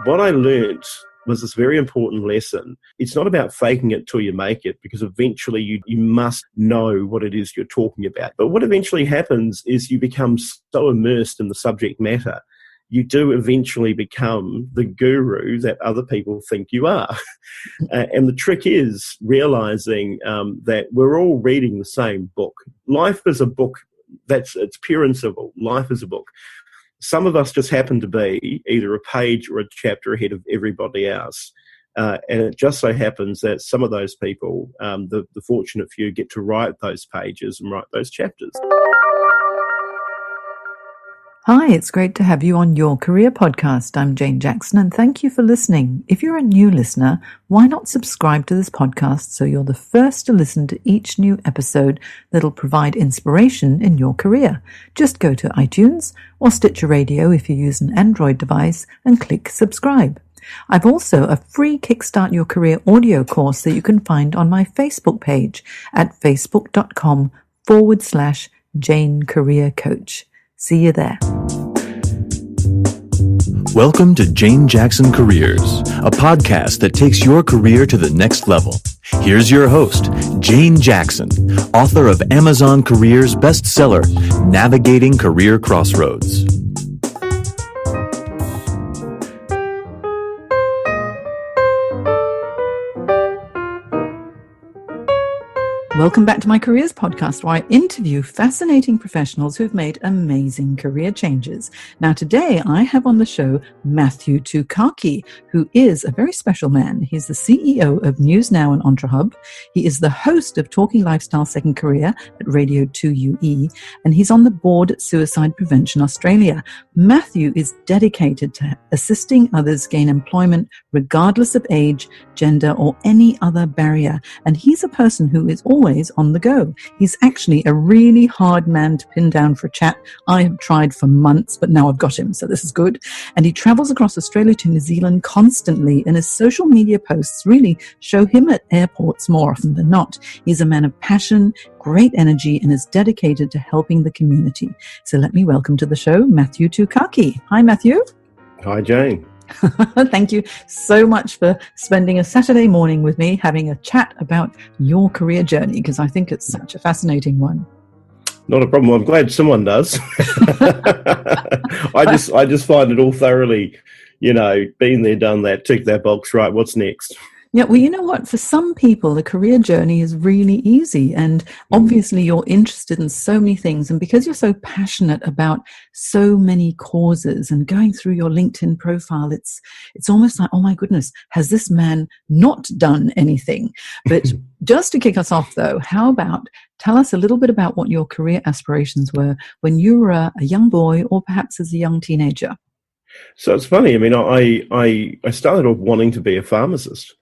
What I learnt was this very important lesson. It's not about faking it till you make it, because eventually you must know what it is you're talking about. But what eventually happens is you become so immersed in the subject matter, you do eventually become the guru that other people think you are. And the trick is realizing that we're all reading the same book. Life is a book. It's pure and simple. Life is a book. Some of us just happen to be either a page or a chapter ahead of everybody else. And it just so happens that some of those people, the fortunate few, get to write those pages and write those chapters. Hi, it's great to have you on Your Career Podcast. I'm Jane Jackson, and thank you for listening. If you're a new listener, why not subscribe to this podcast so you're the first to listen to each new episode that'll provide inspiration in your career? Just go to iTunes or Stitcher Radio if you use an Android device and click subscribe. I've also a free Kickstart Your Career audio course that you can find on my Facebook page at facebook.com/Jane Career Coach. See you there. Welcome to Jane Jackson Careers, a podcast that takes your career to the next level. Here's your host, Jane Jackson, author of Amazon Careers bestseller, Navigating Career Crossroads. Welcome back to my Careers Podcast, where I interview fascinating professionals who've made amazing career changes. Now, today I have on the show Matthew Tukaki, who is a very special man. He's the CEO of News Now and EntreHub. He is the host of Talking Lifestyle Second Career at Radio 2UE, and he's on the board at Suicide Prevention Australia. Matthew is dedicated to assisting others gain employment regardless of age, gender, or any other barrier. And he's a person who is always on the go. He's actually a really hard man to pin down for a chat. I have tried for months, but now I've got him, so this is good. And he travels across Australia to New Zealand constantly, and his social media posts really show him at airports more often than not. He's a man of passion, great energy, and is dedicated to helping the community. So let me welcome to the show Matthew Tukaki. Hi, Matthew. Hi, Jane. Thank you so much for spending a Saturday morning with me having a chat about your career journey, because I think it's such a fascinating one. Not a problem. I'm glad someone does. I just find it all thoroughly, been there, done that, tick that box, right, what's next? Yeah, well, you know what? For some people, the career journey is really easy. And obviously, you're interested in so many things. And because you're so passionate about so many causes, and going through your LinkedIn profile, it's almost like, oh my goodness, has this man not done anything? But just to kick us off, though, how about tell us a little bit about what your career aspirations were when you were a young boy, or perhaps as a young teenager? So it's funny. I mean, I started off wanting to be a pharmacist.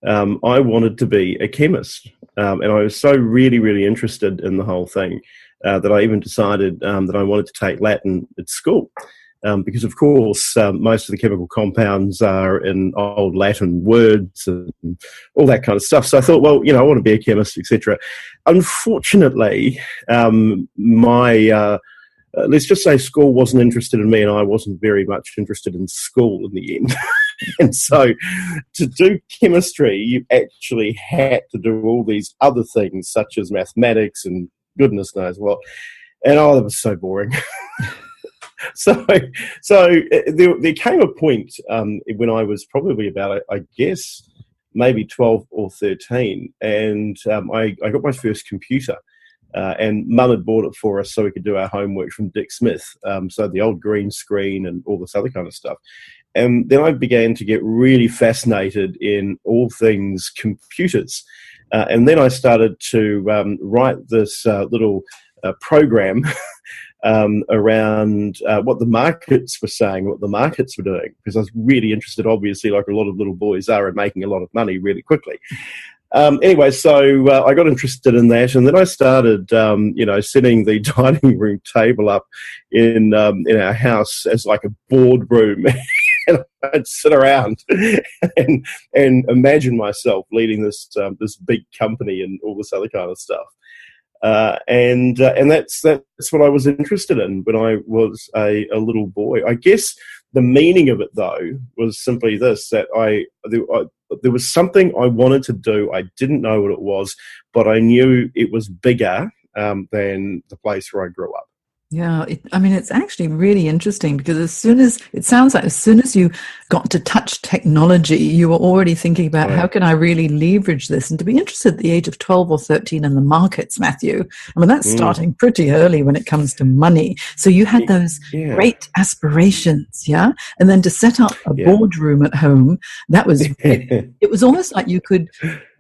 I wanted to be a chemist, and I was so really, really interested in the whole thing that I even decided that I wanted to take Latin at school, because, of course, most of the chemical compounds are in old Latin words and all that kind of stuff. So I thought, well, I want to be a chemist, etc. Unfortunately, let's just say school wasn't interested in me, and I wasn't very much interested in school in the end. And so to do chemistry, you actually had to do all these other things, such as mathematics and goodness knows what. And that was so boring. So there came a point when I was probably about, I guess, maybe 12 or 13, and I got my first computer. And Mum had bought it for us so we could do our homework from Dick Smith. So the old green screen and all this other kind of stuff. And then I began to get really fascinated in all things computers. And then I started to write this little program around what the markets were saying, what the markets were doing, because I was really interested, obviously, like a lot of little boys are, in making a lot of money really quickly. Anyway, so I got interested in that, and then I started, setting the dining room table up in our house as like a boardroom. And I'd sit around and imagine myself leading this big company and all this other kind of stuff. And that's what I was interested in when I was a little boy. I guess the meaning of it, though, was simply this: that there was something I wanted to do. I didn't know what it was, but I knew it was bigger than the place where I grew up. Yeah, it's actually really interesting because as soon as you got to touch technology, you were already thinking about how can I really leverage this, and to be interested at the age of 12 or 13 in the markets, Matthew. That's starting pretty early when it comes to money. So you had those great aspirations, yeah? And then to set up a boardroom at home, that was, it was almost like you could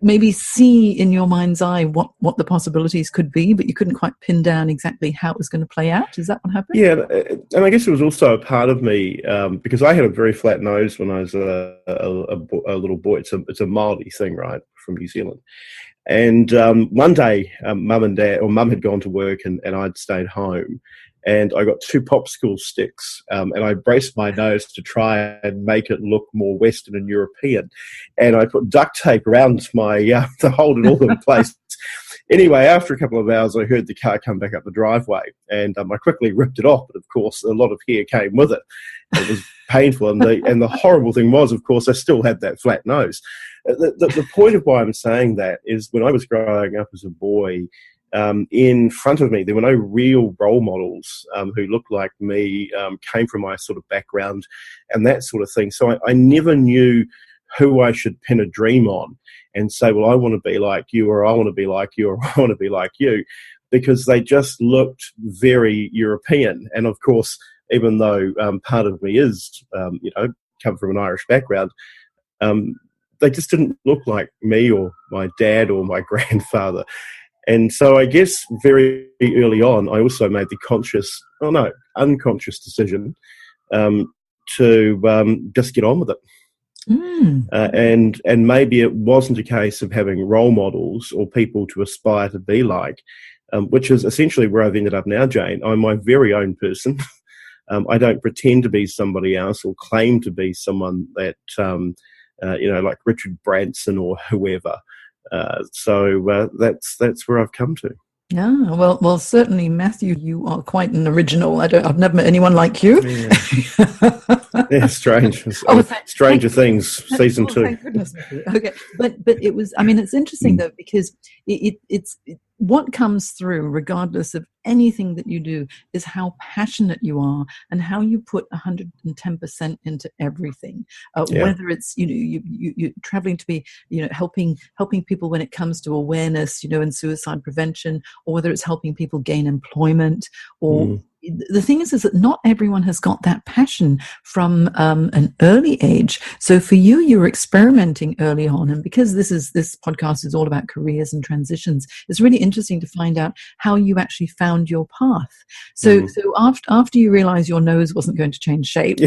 maybe see in your mind's eye what the possibilities could be, but you couldn't quite pin down exactly how it was going to play out. Is that what happened? Yeah, and I guess it was also a part of me because I had a very flat nose when I was a little boy. It's a Māori thing, right, from New Zealand. And one day, Mum had gone to work and I'd stayed home. And I got 2 popsicle sticks, and I braced my nose to try and make it look more Western and European. And I put duct tape around my to hold it all in place. Anyway, after a couple of hours, I heard the car come back up the driveway, and I quickly ripped it off. But of course, a lot of hair came with it. It was painful, and the horrible thing was, of course, I still had that flat nose. The point of why I'm saying that is when I was growing up as a boy. In front of me, there were no real role models who looked like me, came from my sort of background and that sort of thing. So I never knew who I should pin a dream on and say, well, I want to be like you, or I want to be like you, or I want to be like you, because they just looked very European. And of course, even though part of me is, come from an Irish background, they just didn't look like me or my dad or my grandfather. And so I guess very early on, I also made the unconscious decision to just get on with it. And maybe it wasn't a case of having role models or people to aspire to be like, which is essentially where I've ended up now, Jane. I'm my very own person. I don't pretend to be somebody else or claim to be someone that, like Richard Branson or whoever. So that's where I've come to. Yeah, well, certainly, Matthew, you are quite an original. I've never met anyone like you. Yeah, strange. Stranger Things, season 2. Thank goodness. Okay, but it was. It's interesting though, because it's what comes through, regardless of anything that you do, is how passionate you are and how you put 110% into everything. Whether it's you're traveling to be helping people when it comes to awareness, and suicide prevention, or whether it's helping people gain employment, or the thing is that not everyone has got that passion from an early age. So for you were experimenting early on, and because this podcast is all about careers and transitions, it's really interesting to find out how you actually found your path. So after you realized your nose wasn't going to change shape,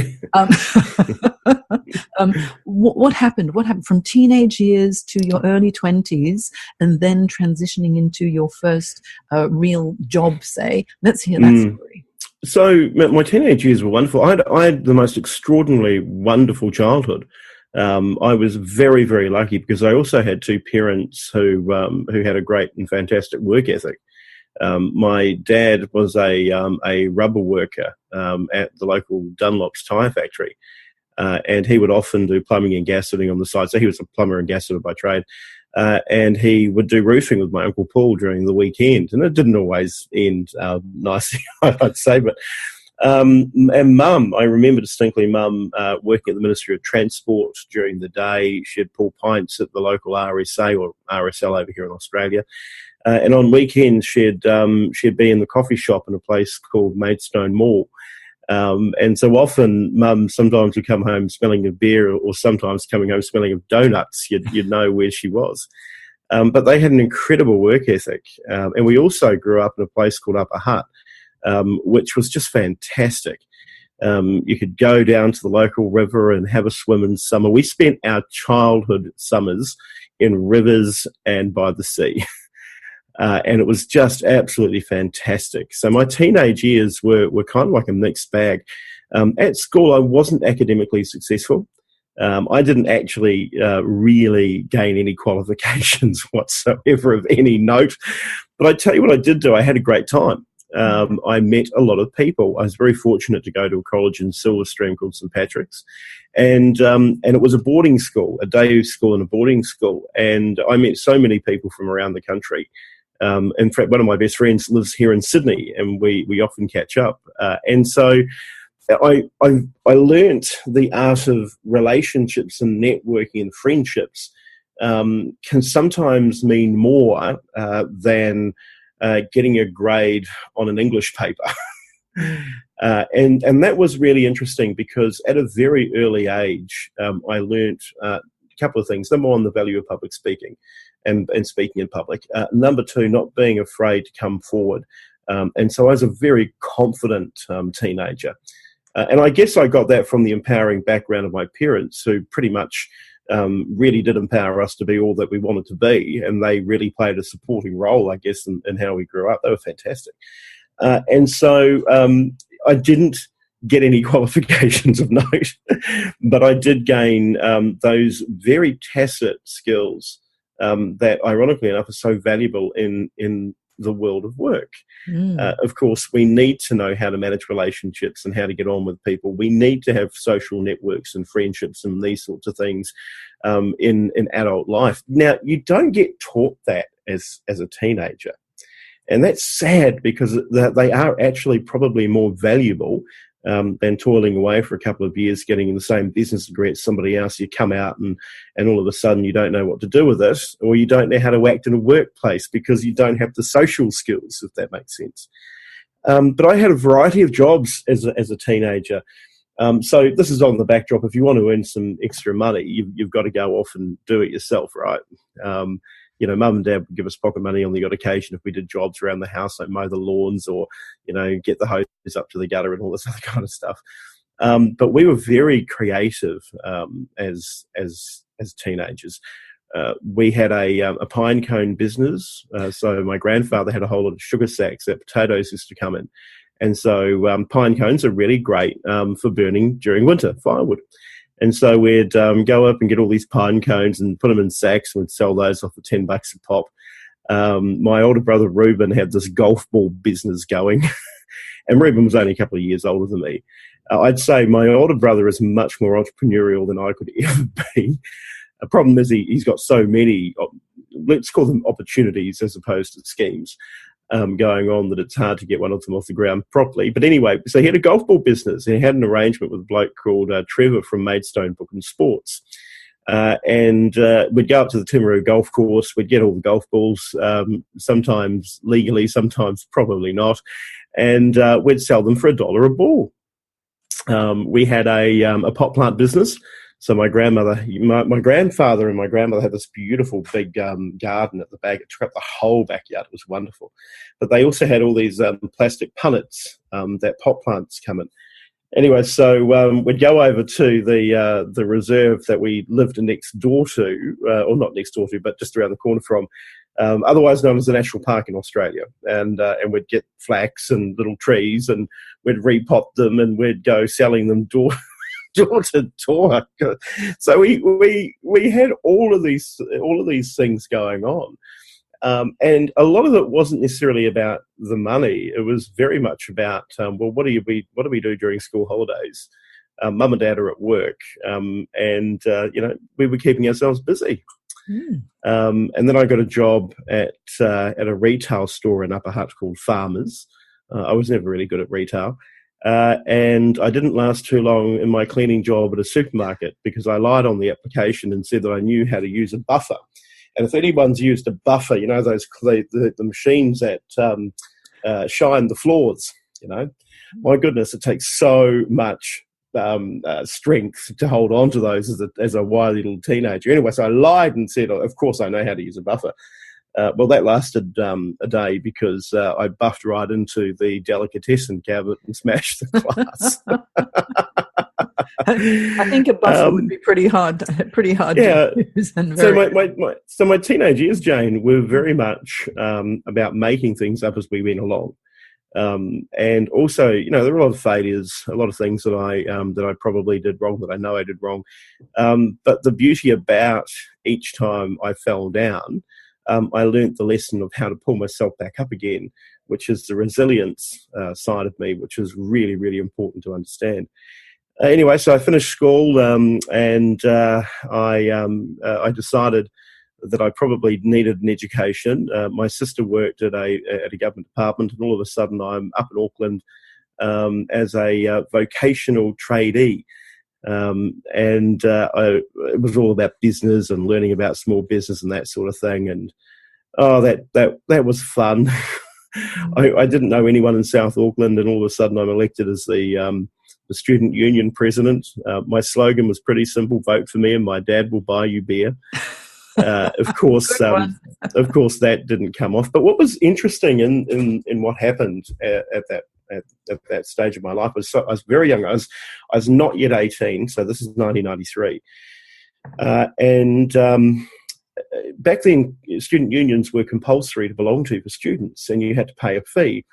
what happened? What happened from teenage years to your early 20s, and then transitioning into your first real job, say? Let's hear that story. So my teenage years were wonderful. I had the most extraordinarily wonderful childhood. I was very, very lucky because I also had 2 parents who had a great and fantastic work ethic. My dad was a rubber worker at the local Dunlop's tyre factory, and he would often do plumbing and gas fitting on the side. So he was a plumber and gas fitter by trade. And he would do roofing with my Uncle Paul during the weekend. And it didn't always end nicely, I'd say. But and Mum, I remember distinctly Mum working at the Ministry of Transport during the day. She'd pull pints at the local RSA or RSL over here in Australia. And on weekends, she'd be in the coffee shop in a place called Maidstone Mall. And so often Mum sometimes would come home smelling of beer, or sometimes coming home smelling of donuts. You'd know where she was. But they had an incredible work ethic. And we also grew up in a place called Upper Hutt, which was just fantastic. You could go down to the local river and have a swim in summer. We spent our childhood summers in rivers and by the sea. And it was just absolutely fantastic. So my teenage years were kind of like a mixed bag. At school, I wasn't academically successful. I didn't actually really gain any qualifications whatsoever of any note. But I tell you what I did do. I had a great time. I met a lot of people. I was very fortunate to go to a college in Silverstream called St. Patrick's. And it was a boarding school, a day school and a boarding school. And I met so many people from around the country. In fact, one of my best friends lives here in Sydney, and we often catch up. And so I learnt the art of relationships and networking and friendships can sometimes mean more than getting a grade on an English paper. And that was really interesting because at a very early age, I learnt a couple of things. Number one, the value of public speaking and speaking in public. Number two, not being afraid to come forward. And so I was a very confident teenager. And I guess I got that from the empowering background of my parents, who pretty much really did empower us to be all that we wanted to be. And they really played a supporting role, I guess, in how we grew up. They were fantastic. And so I didn't get any qualifications of note, but I did gain those very tacit skills that, ironically enough, are so valuable in the world of work. Of course, we need to know how to manage relationships and how to get on with people. We need to have social networks and friendships and these sorts of things in adult life. Now, you don't get taught that as a teenager. And that's sad because they are actually probably more valuable than toiling away for a couple of years, getting in the same business degree as somebody else. You come out and all of a sudden you don't know what to do with it, or you don't know how to act in a workplace because you don't have the social skills, if that makes sense. But I had a variety of jobs as a teenager. So this is on the backdrop. If you want to earn some extra money, you've got to go off and do it yourself, right? Mum and dad would give us pocket money on the odd occasion if we did jobs around the house, like mow the lawns or, get the hose up to the gutter and all this other kind of stuff. But we were very creative as teenagers. We had a pine cone business. So my grandfather had a whole lot of sugar sacks that potatoes used to come in. And so pine cones are really great for burning during winter, firewood. And so we'd go up and get all these pine cones and put them in sacks, and we'd sell those off for $10 a pop. My older brother Reuben had this golf ball business going, and Reuben was only a couple of years older than me. I'd say my older brother is much more entrepreneurial than I could ever be. The problem is he's got so many, let's call them opportunities as opposed to schemes, going on, that it's hard to get one of them off the ground properly. But anyway, so he had a golf ball business. He had an arrangement with a bloke called Trevor from Maidstone Book and Sports. And we'd go up to the Timaru golf course. We'd get all the golf balls, sometimes legally, sometimes probably not. And we'd sell them for $1 a ball. We had a pot plant business. So my grandfather and my grandmother had this beautiful big garden at the back. It took up the whole backyard. It was wonderful. But they also had all these plastic punnets that pot plants come in. Anyway, so we'd go over to the reserve that we lived next door to, or not next door to, but just around the corner from, otherwise known as the National Park in Australia. And we'd get flax and little trees, and we'd repot them, and we'd go selling them door to door. So we had all of these things going on, and a lot of it wasn't necessarily about the money. It was very much about what do we do during school holidays? Mum and dad are at work, and we were keeping ourselves busy. And then I got a job at a retail store in Upper Hutt called Farmers. I was never really good at retail. And I didn't last too long in my cleaning job at a supermarket because I lied on the application and said that I knew how to use a buffer. And if anyone's used a buffer, those the machines that shine the floors, my goodness, it takes so much strength to hold on to those as a wily little teenager. Anyway, so I lied and said, of course I know how to use a buffer. Well, that lasted a day because I buffed right into the delicatessen cabinet and smashed the glass. I think a buffer would be pretty hard yeah. to use. And so my teenage years, Jane, were very much about making things up as we went along. And also, there were a lot of failures, a lot of things that I probably did wrong, that I know I did wrong. But the beauty about each time I fell down, I learnt the lesson of how to pull myself back up again, which is the resilience side of me, which is really, really important to understand. Anyway, so I finished school, and I decided that I probably needed an education. My sister worked at a government department, and all of a sudden I'm up in Auckland as a vocational trainee. It was all about business and learning about small business and that sort of thing. And that was fun. I didn't know anyone in South Auckland, and all of a sudden I'm elected as the student union president. My slogan was pretty simple: vote for me and my dad will buy you beer. Of course, that didn't come off. But what was interesting in what happened at that stage of my life was, I was very young. I was not yet 18, so this is 1993, back then, student unions were compulsory to belong to for students, and you had to pay a fee.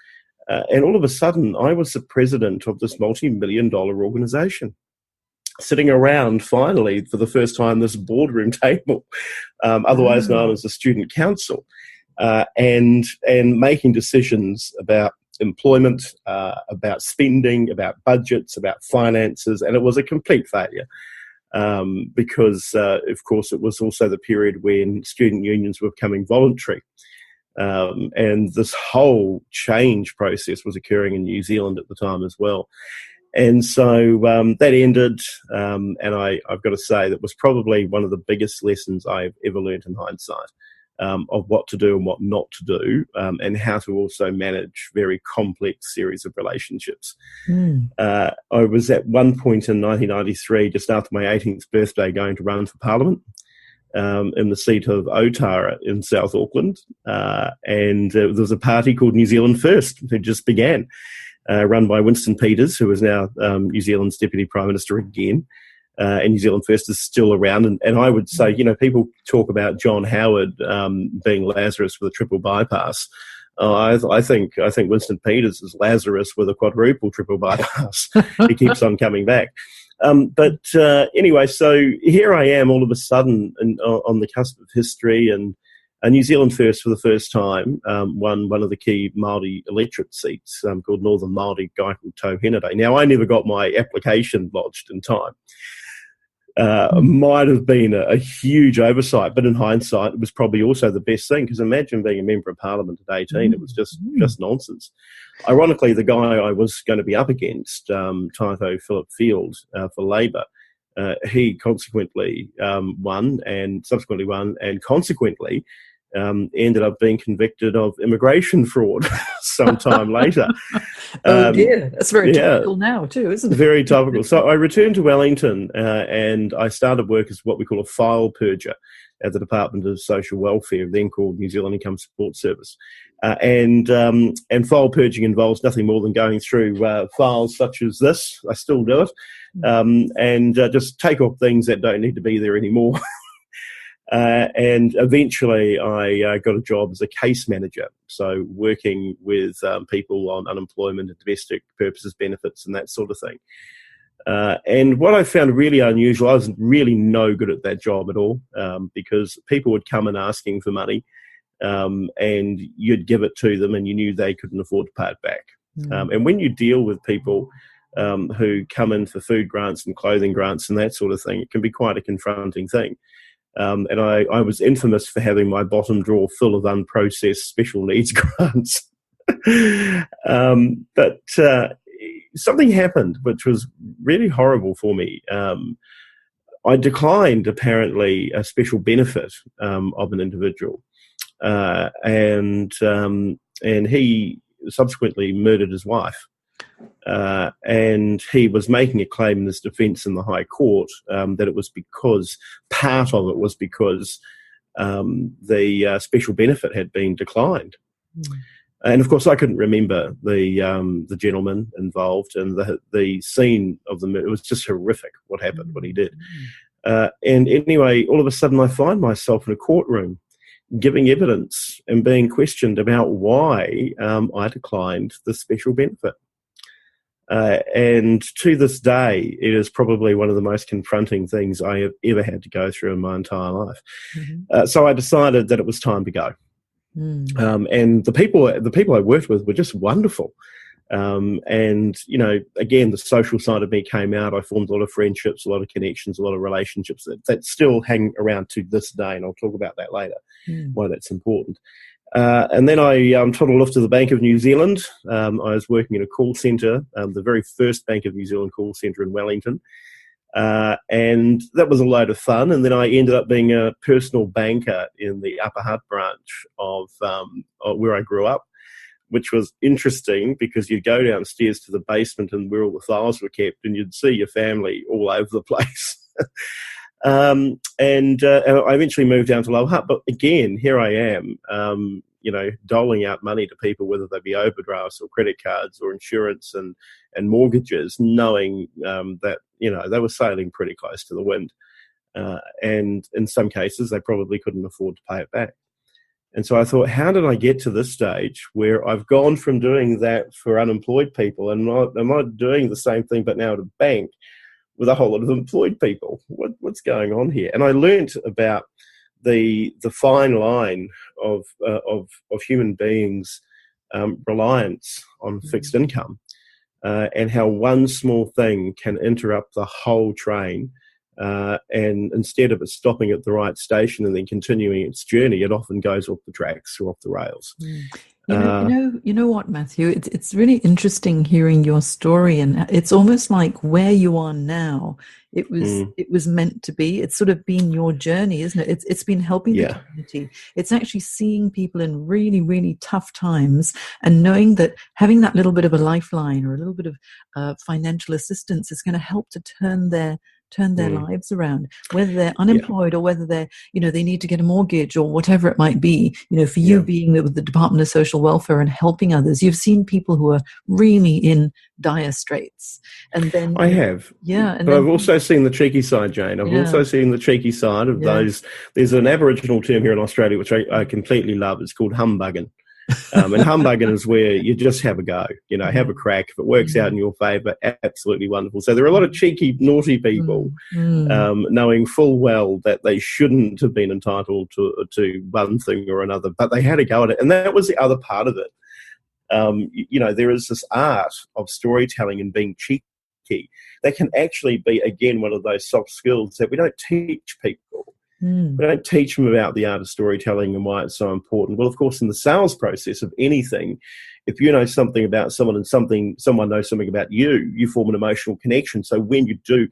And all of a sudden, I was the president of this multi-million-dollar organisation, sitting around, finally, for the first time, this boardroom table, otherwise known as the Student Council, and making decisions about employment, about spending, about budgets, about finances, and it was a complete failure. Because, of course, it was also the period when student unions were becoming voluntary. And this whole change process was occurring in New Zealand at the time as well. And so that ended, and I've got to say that was probably one of the biggest lessons I've ever learned in hindsight, of what to do and what not to do, and how to also manage very complex series of relationships. I was at one point in 1993, just after my 18th birthday, going to run for Parliament in the seat of Otara in South Auckland. And there was a party called New Zealand First, who just began, run by Winston Peters, who is now New Zealand's Deputy Prime Minister again. And New Zealand First is still around. And I would say, people talk about John Howard being Lazarus with a triple bypass. I think Winston Peters is Lazarus with a quadruple triple bypass. He keeps on coming back. But anyway, so here I am all of a sudden on the cusp of history, and New Zealand First for the first time won one of the key Māori electorate seats called Northern Māori, a guy called Tauhenare. Now, I never got my application lodged in time. Might have been a huge oversight, but in hindsight, it was probably also the best thing, because imagine being a member of Parliament at 18. It was just nonsense. Ironically, the guy I was going to be up against, Taito Philip Field for Labour, he consequently won, and consequently ended up being convicted of immigration fraud sometime later. Oh dear, that's very topical now too, isn't it? Very topical. So I returned to Wellington and I started work as what we call a file purger at the Department of Social Welfare, then called New Zealand Income Support Service. And file purging involves nothing more than going through files such as this. I still do it. And just take off things that don't need to be there anymore. And eventually I got a job as a case manager, so working with people on unemployment and domestic purposes benefits and that sort of thing. And what I found really unusual, I was really no good at that job at all, because people would come in asking for money, and you'd give it to them and you knew they couldn't afford to pay it back. And when you deal with people who come in for food grants and clothing grants and that sort of thing, it can be quite a confronting thing. And I was infamous for having my bottom drawer full of unprocessed special needs grants. But something happened which was really horrible for me. I declined, apparently, a special benefit of an individual. And he subsequently murdered his wife. And he was making a claim in his defence in the High Court that it was because, part of it was because the special benefit had been declined. And of course, I couldn't remember the gentleman involved, and the scene of the murder. It was just horrific what happened, what he did. And anyway, all of a sudden I find myself in a courtroom giving evidence and being questioned about why I declined the special benefit. And to this day, it is probably one of the most confronting things I have ever had to go through in my entire life. Mm-hmm. So I decided that it was time to go. And the people I worked with were just wonderful. And, again, the social side of me came out. I formed a lot of friendships, a lot of connections, a lot of relationships that still hang around to this day. And I'll talk about that later, why that's important. And then I toddled off to the Bank of New Zealand. I was working in a call centre, the very first Bank of New Zealand call centre in Wellington. And that was a load of fun. And then I ended up being a personal banker in the Upper Hutt branch of where I grew up, which was interesting because you'd go downstairs to the basement and where all the files were kept, and you'd see your family all over the place. And I eventually moved down to Lower Hutt. But again, here I am, doling out money to people, whether they be overdrafts or credit cards or insurance and mortgages, knowing that, they were sailing pretty close to the wind. And in some cases, they probably couldn't afford to pay it back. And so I thought, how did I get to this stage where I've gone from doing that for unemployed people and I'm not doing the same thing, but now at a bank with a whole lot of employed people? What's going on here? And I learnt about the fine line of human beings' reliance on fixed income, and how one small thing can interrupt the whole train. And instead of it stopping at the right station and then continuing its journey, it often goes off the tracks or off the rails. You know what, Matthew? It's really interesting hearing your story, and it's almost like where you are now. It was meant to be. It's sort of been your journey, isn't it? It's been helping the community. It's actually seeing people in really, really tough times and knowing that having that little bit of a lifeline or a little bit of financial assistance is going to help to turn their lives around, whether they're unemployed or whether they're, they need to get a mortgage or whatever it might be. For you being with the Department of Social Welfare and helping others, you've seen people who are really in dire straits. And then I have. But I've also seen the cheeky side, Jane. I've also seen the cheeky side of those. There's an Aboriginal term here in Australia, which I completely love. It's called humbugging. And humbugging is where you just have a go, have a crack. If it works out in your favour, absolutely wonderful. So there are a lot of cheeky, naughty people knowing full well that they shouldn't have been entitled to one thing or another, but they had a go at it. And that was the other part of it. There is this art of storytelling and being cheeky that can actually be, again, one of those soft skills that we don't teach people. We don't teach them about the art of storytelling and why it's so important. Well, of course, in the sales process of anything, if you know something about someone and someone knows something about you, you form an emotional connection. So when you do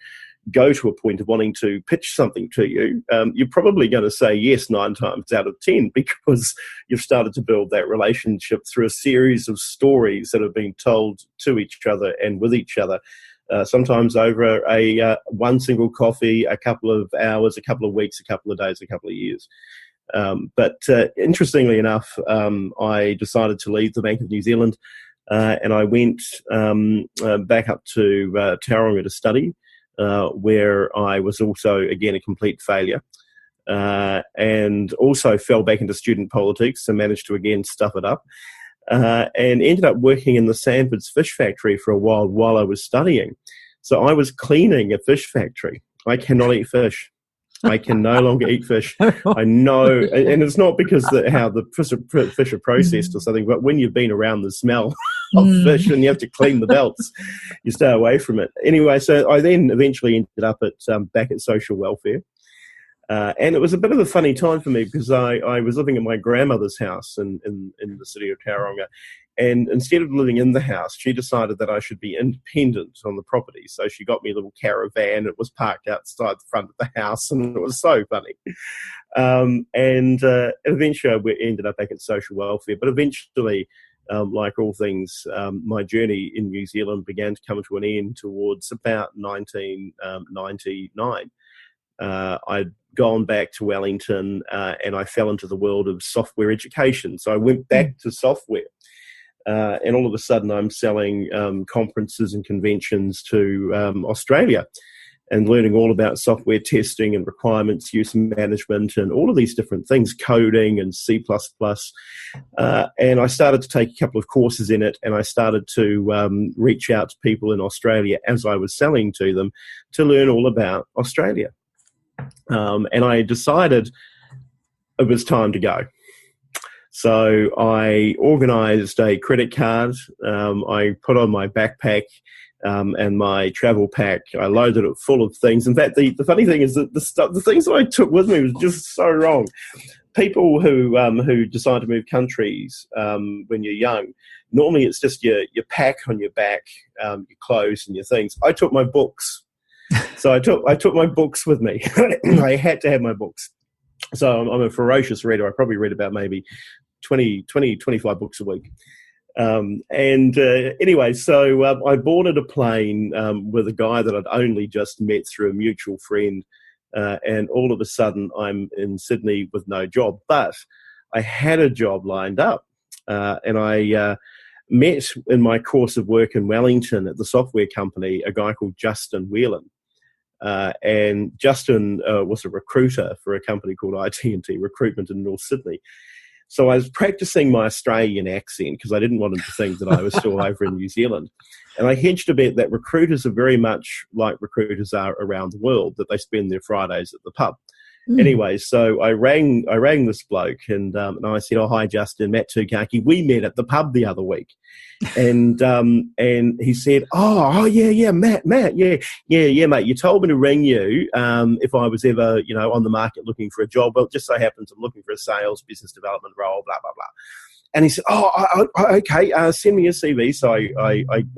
go to a point of wanting to pitch something to you, you're probably going to say yes 9 times out of 10 because you've started to build that relationship through a series of stories that have been told to each other and with each other. Sometimes over a one single coffee, a couple of hours, a couple of weeks, a couple of days, a couple of years. But interestingly enough, I decided to leave the Bank of New Zealand and I went back up to Tauranga to study, where I was also, again, a complete failure. And also fell back into student politics and managed to, again, stuff it up. And ended up working in the Sanford's fish factory for a while I was studying. So I was cleaning a fish factory. I cannot eat fish. I can no longer eat fish. I know, and it's not because how the fish are processed or something, but when you've been around the smell of fish and you have to clean the belts, you stay away from it. Anyway, so I then eventually ended up back at social welfare. And it was a bit of a funny time for me because I was living at my grandmother's house in the city of Tauranga. And instead of living in the house, she decided that I should be independent on the property. So she got me a little caravan. It was parked outside the front of the house, and it was so funny. And eventually I ended up back at social welfare. But eventually, like all things, my journey in New Zealand began to come to an end towards about 1999. I'd gone back to Wellington and I fell into the world of software education. So I went back to software. And all of a sudden I'm selling conferences and conventions to Australia. and learning all about software testing and requirements, use management, and all of these different things, coding and C++. And I started to take a couple of courses in it, and I started to reach out to people in Australia as I was selling to them to learn all about Australia. And I decided it was time to go. So I organised a credit card. I put on my backpack and my travel pack. I loaded it full of things. In fact, the funny thing is that the things that I took with me was just so wrong. People who decide to move countries when you're young, normally it's just your pack on your back, your clothes and your things. I took my books. So I took my books with me. I had to have my books. So I'm a ferocious reader. I probably read about maybe 25 books a week. Anyway, so I boarded a plane with a guy that I'd only just met through a mutual friend. And all of a sudden, I'm in Sydney with no job. But I had a job lined up. And I met in my course of work in Wellington at the software company a guy called Justin Whelan. And Justin was a recruiter for a company called IT&T Recruitment in North Sydney. So I was practicing my Australian accent because I didn't want him to think that I was still over in New Zealand. And I hedged a bit that recruiters are very much like recruiters are around the world, that they spend their Fridays at the pub. Anyway, so I rang this bloke and I said, "Oh, hi, Justin, Matt Tukaki. We met at the pub the other week." And he said, oh, yeah, Matt, yeah, mate. You told me to ring you if I was ever, on the market looking for a job. Well, it just so happens I'm looking for a sales business development role, blah, blah, blah. And he said, okay, send me your CV. So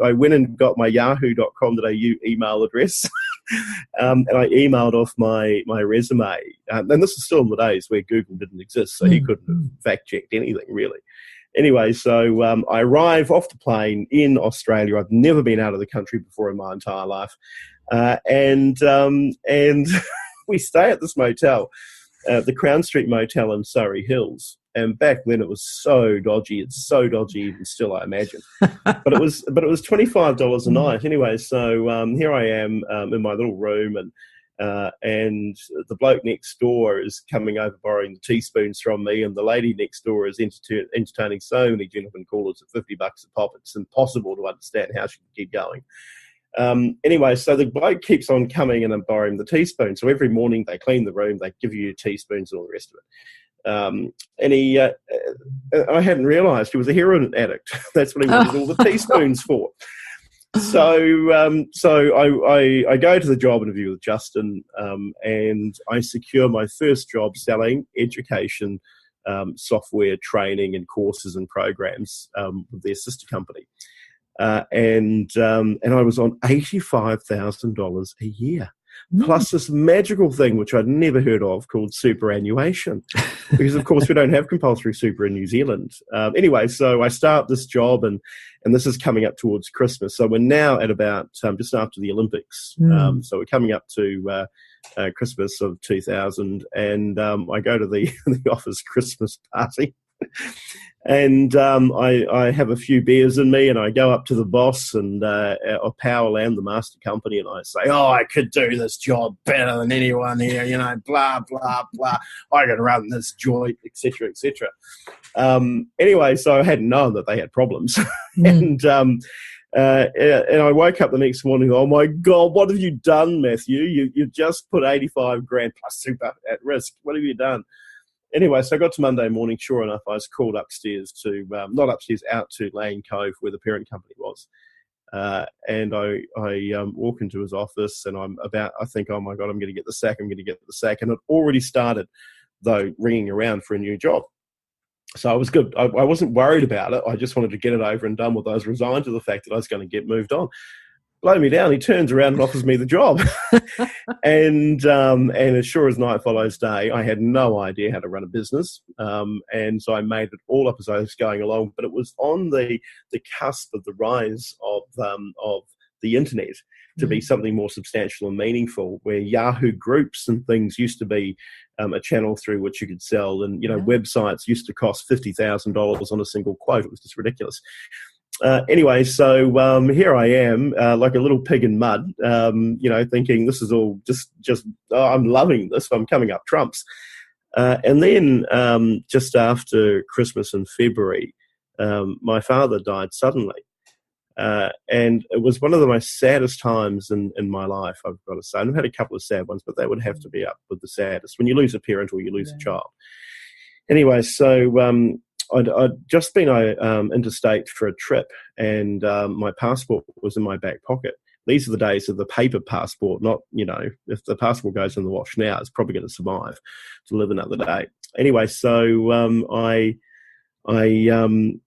I went and got my yahoo.com.au email address and I emailed off my resume. And this is still in the days where Google didn't exist, so he couldn't have fact-checked anything, really. Anyway, so I arrive off the plane in Australia. I've never been out of the country before in my entire life. And we stay at this motel, the Crown Street Motel in Surrey Hills. And back then it was so dodgy. It's so dodgy even still, I imagine. But it was $25 a night. Anyway, so here I am in my little room, and the bloke next door is coming over borrowing the teaspoons from me, and the lady next door is entertaining so many gentlemen callers at $50 a pop. It's impossible to understand how she can keep going. Anyway, so the bloke keeps on coming and I'm borrowing the teaspoon. So every morning they clean the room, they give you teaspoons and all the rest of it. I hadn't realised he was a heroin addict. That's what he wanted all the teaspoons for. So I go to the job interview with Justin, and I secure my first job selling education, software training and courses and programs with their sister company. And I was on $85,000 a year. Plus this magical thing, which I'd never heard of, called superannuation. Because, of course, we don't have compulsory super in New Zealand. Anyway, so I start this job, and this is coming up towards Christmas. So we're now at about just after the Olympics. So we're coming up to Christmas of 2000, and I go to the office Christmas party. And I have a few beers in me, and I go up to the boss and Powerland, the master company, and I say, "Oh, I could do this job better than anyone here, blah, blah, blah. I can run this joint, etc., etc." Anyway, so I hadn't known that they had problems. And I woke up the next morning, oh my God, what have you done, Matthew? You just put 85 grand plus super at risk. What have you done? Anyway, so I got to Monday morning. Sure enough, I was called upstairs to, not upstairs, out to Lane Cove where the parent company was. And I walk into his office, and I think, oh my God, I'm going to get the sack. And it already started, though, ringing around for a new job. So I was good. I wasn't worried about it. I just wanted to get it over and done with. I was resigned to the fact that I was going to get moved on. Blow me down. He turns around and offers me the job. And as sure as night follows day, I had no idea how to run a business. And so I made it all up as I was going along. But it was on the cusp of the rise of the internet to be something more substantial and meaningful, where Yahoo groups and things used to be a channel through which you could sell. And, websites used to cost $50,000 on a single quote. It was just ridiculous. Anyway, so here I am, like a little pig in mud, thinking this is all just I'm loving this. I'm coming up trumps. And then just after Christmas in February, my father died suddenly. And it was one of the most saddest times in my life, I've got to say. And I've had a couple of sad ones, but that would have to be up with the saddest, when you lose a parent or you lose a child. Anyway, so I'd just been interstate for a trip, and my passport was in my back pocket. These are the days of the paper passport, not, if the passport goes in the wash now, it's probably going to survive to live another day. Anyway, so I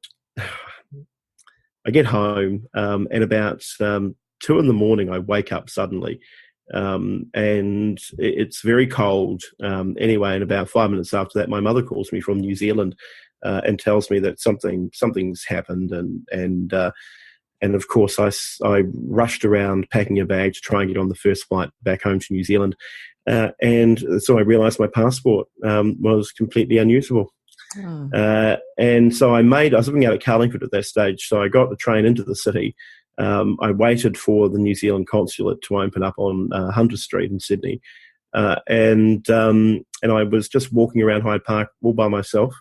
get home, and about 2 a.m, I wake up suddenly, and it's very cold. Anyway, and about 5 minutes after that, my mother calls me from New Zealand and tells me that something's happened, and of course I rushed around packing a bag to try and get on the first flight back home to New Zealand, and so I realised my passport was completely unusable. And so I was living out at Carlingford at that stage, so I got the train into the city. I waited for the New Zealand consulate to open up on Hunter Street in Sydney, and I was just walking around Hyde Park all by myself.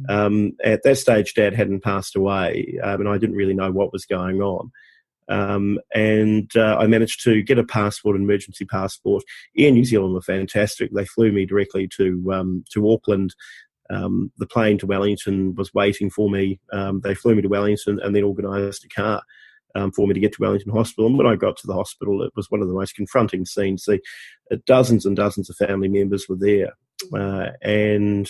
At that stage, Dad hadn't passed away, and I didn't really know what was going on. And I managed to get a passport, an emergency passport. Air New Zealand were fantastic. They flew me directly to Auckland. The plane to Wellington was waiting for me. They flew me to Wellington and then organised a car for me to get to Wellington Hospital. And when I got to the hospital, it was one of the most confronting scenes. Dozens and dozens of family members were there, and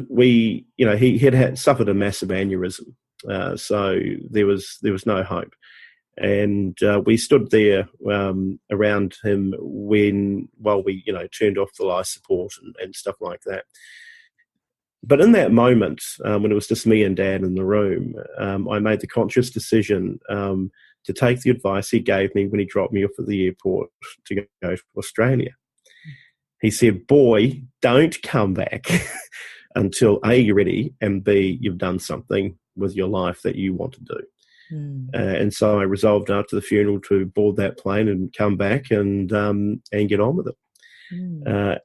we, he had suffered a massive aneurysm, so there was no hope. And we stood there around him while we turned off the life support and stuff like that. But in that moment, when it was just me and Dad in the room, I made the conscious decision to take the advice he gave me when he dropped me off at the airport to go to Australia. He said, "Boy, don't come back until A, you're ready, and B, you've done something with your life that you want to do." And so I resolved after the funeral to board that plane and come back and get on with it.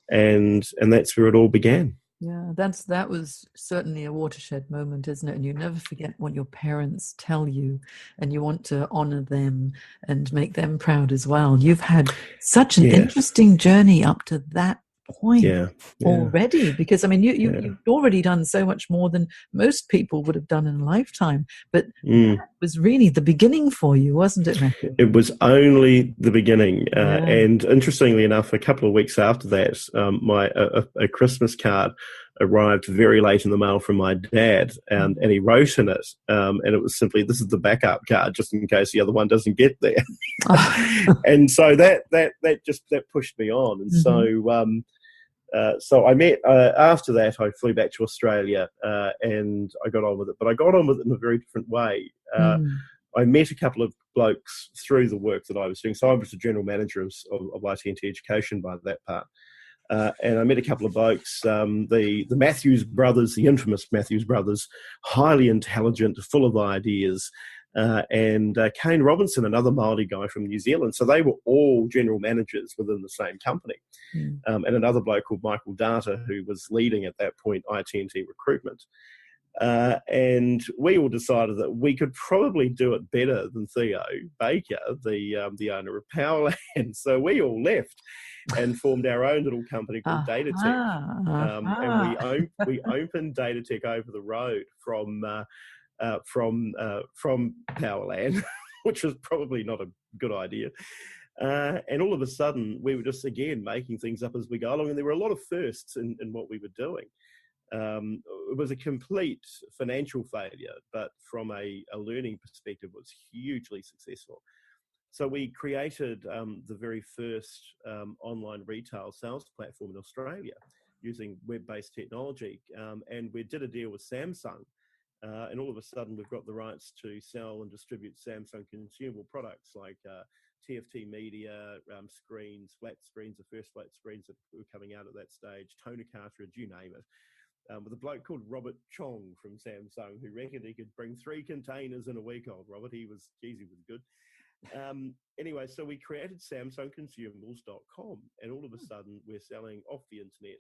And that's where it all began. Yeah, that was certainly a watershed moment, isn't it? And you never forget what your parents tell you, and you want to honour them and make them proud as well. You've had such an interesting journey up to that point already, because I mean you've already done so much more than most people would have done in a lifetime, but that was really the beginning for you, wasn't it, Matthew? It was only the beginning. And interestingly enough, a couple of weeks after that, a Christmas card arrived very late in the mail from my dad, and he wrote in it, and it was simply, "This is the backup card, just in case the other one doesn't get there." And so that pushed me on. And so I met, after that, I flew back to Australia, and I got on with it. But I got on with it in a very different way. I met a couple of blokes through the work that I was doing. So I was the general manager of ITNT Education by that part. And I met a couple of blokes, the Matthews brothers, the infamous Matthews brothers, highly intelligent, full of ideas, and Kane Robinson, another Māori guy from New Zealand. So they were all general managers within the same company. And another bloke called Michael Data, who was leading at that point ITNT recruitment. And we all decided that we could probably do it better than Theo Baker, the owner of Powerland. So we all left and formed our own little company called Datatech. And we opened Datatech over the road from Powerland, which was probably not a good idea. And all of a sudden, we were just, again, making things up as we go along. And there were a lot of firsts in what we were doing. It was a complete financial failure, but from a learning perspective, it was hugely successful. So we created the very first online retail sales platform in Australia using web-based technology. And we did a deal with Samsung. And all of a sudden, we've got the rights to sell and distribute Samsung consumable products like TFT media, screens, flat screens, the first flat screens that were coming out at that stage, toner cartridge, you name it. with a bloke called Robert Chong from Samsung, who reckoned he could bring 3 containers in a week. Old Robert, he was good. Anyway, so we created SamsungConsumables.com, and all of a sudden we're selling off the internet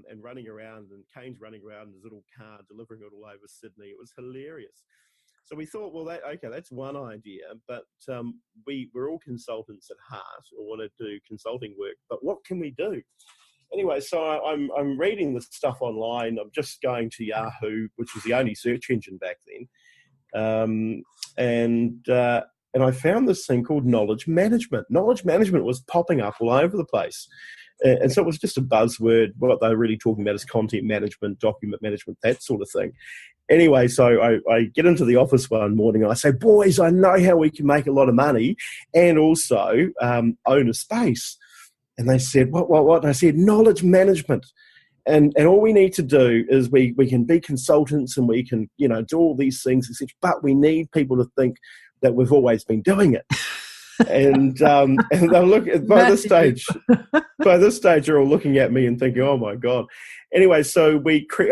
and running around, and Kane's running around in his little car, delivering it all over Sydney. It was hilarious. So we thought, well, that's one idea, but we're all consultants at heart, or want to do consulting work, but what can we do? Anyway, so I'm reading this stuff online. I'm just going to Yahoo, which was the only search engine back then, and I found this thing called knowledge management. Knowledge management was popping up all over the place. And so it was just a buzzword. What they were really talking about is content management, document management, that sort of thing. Anyway, so I get into the office one morning and I say, boys, I know how we can make a lot of money and also own a space. And they said, what? And I said, knowledge management. And all we need to do is we can be consultants and we can, do all these things, etc. But we need people to think that we've always been doing it. And they'll look at, by this stage, they're all looking at me and thinking, oh my God. Anyway, so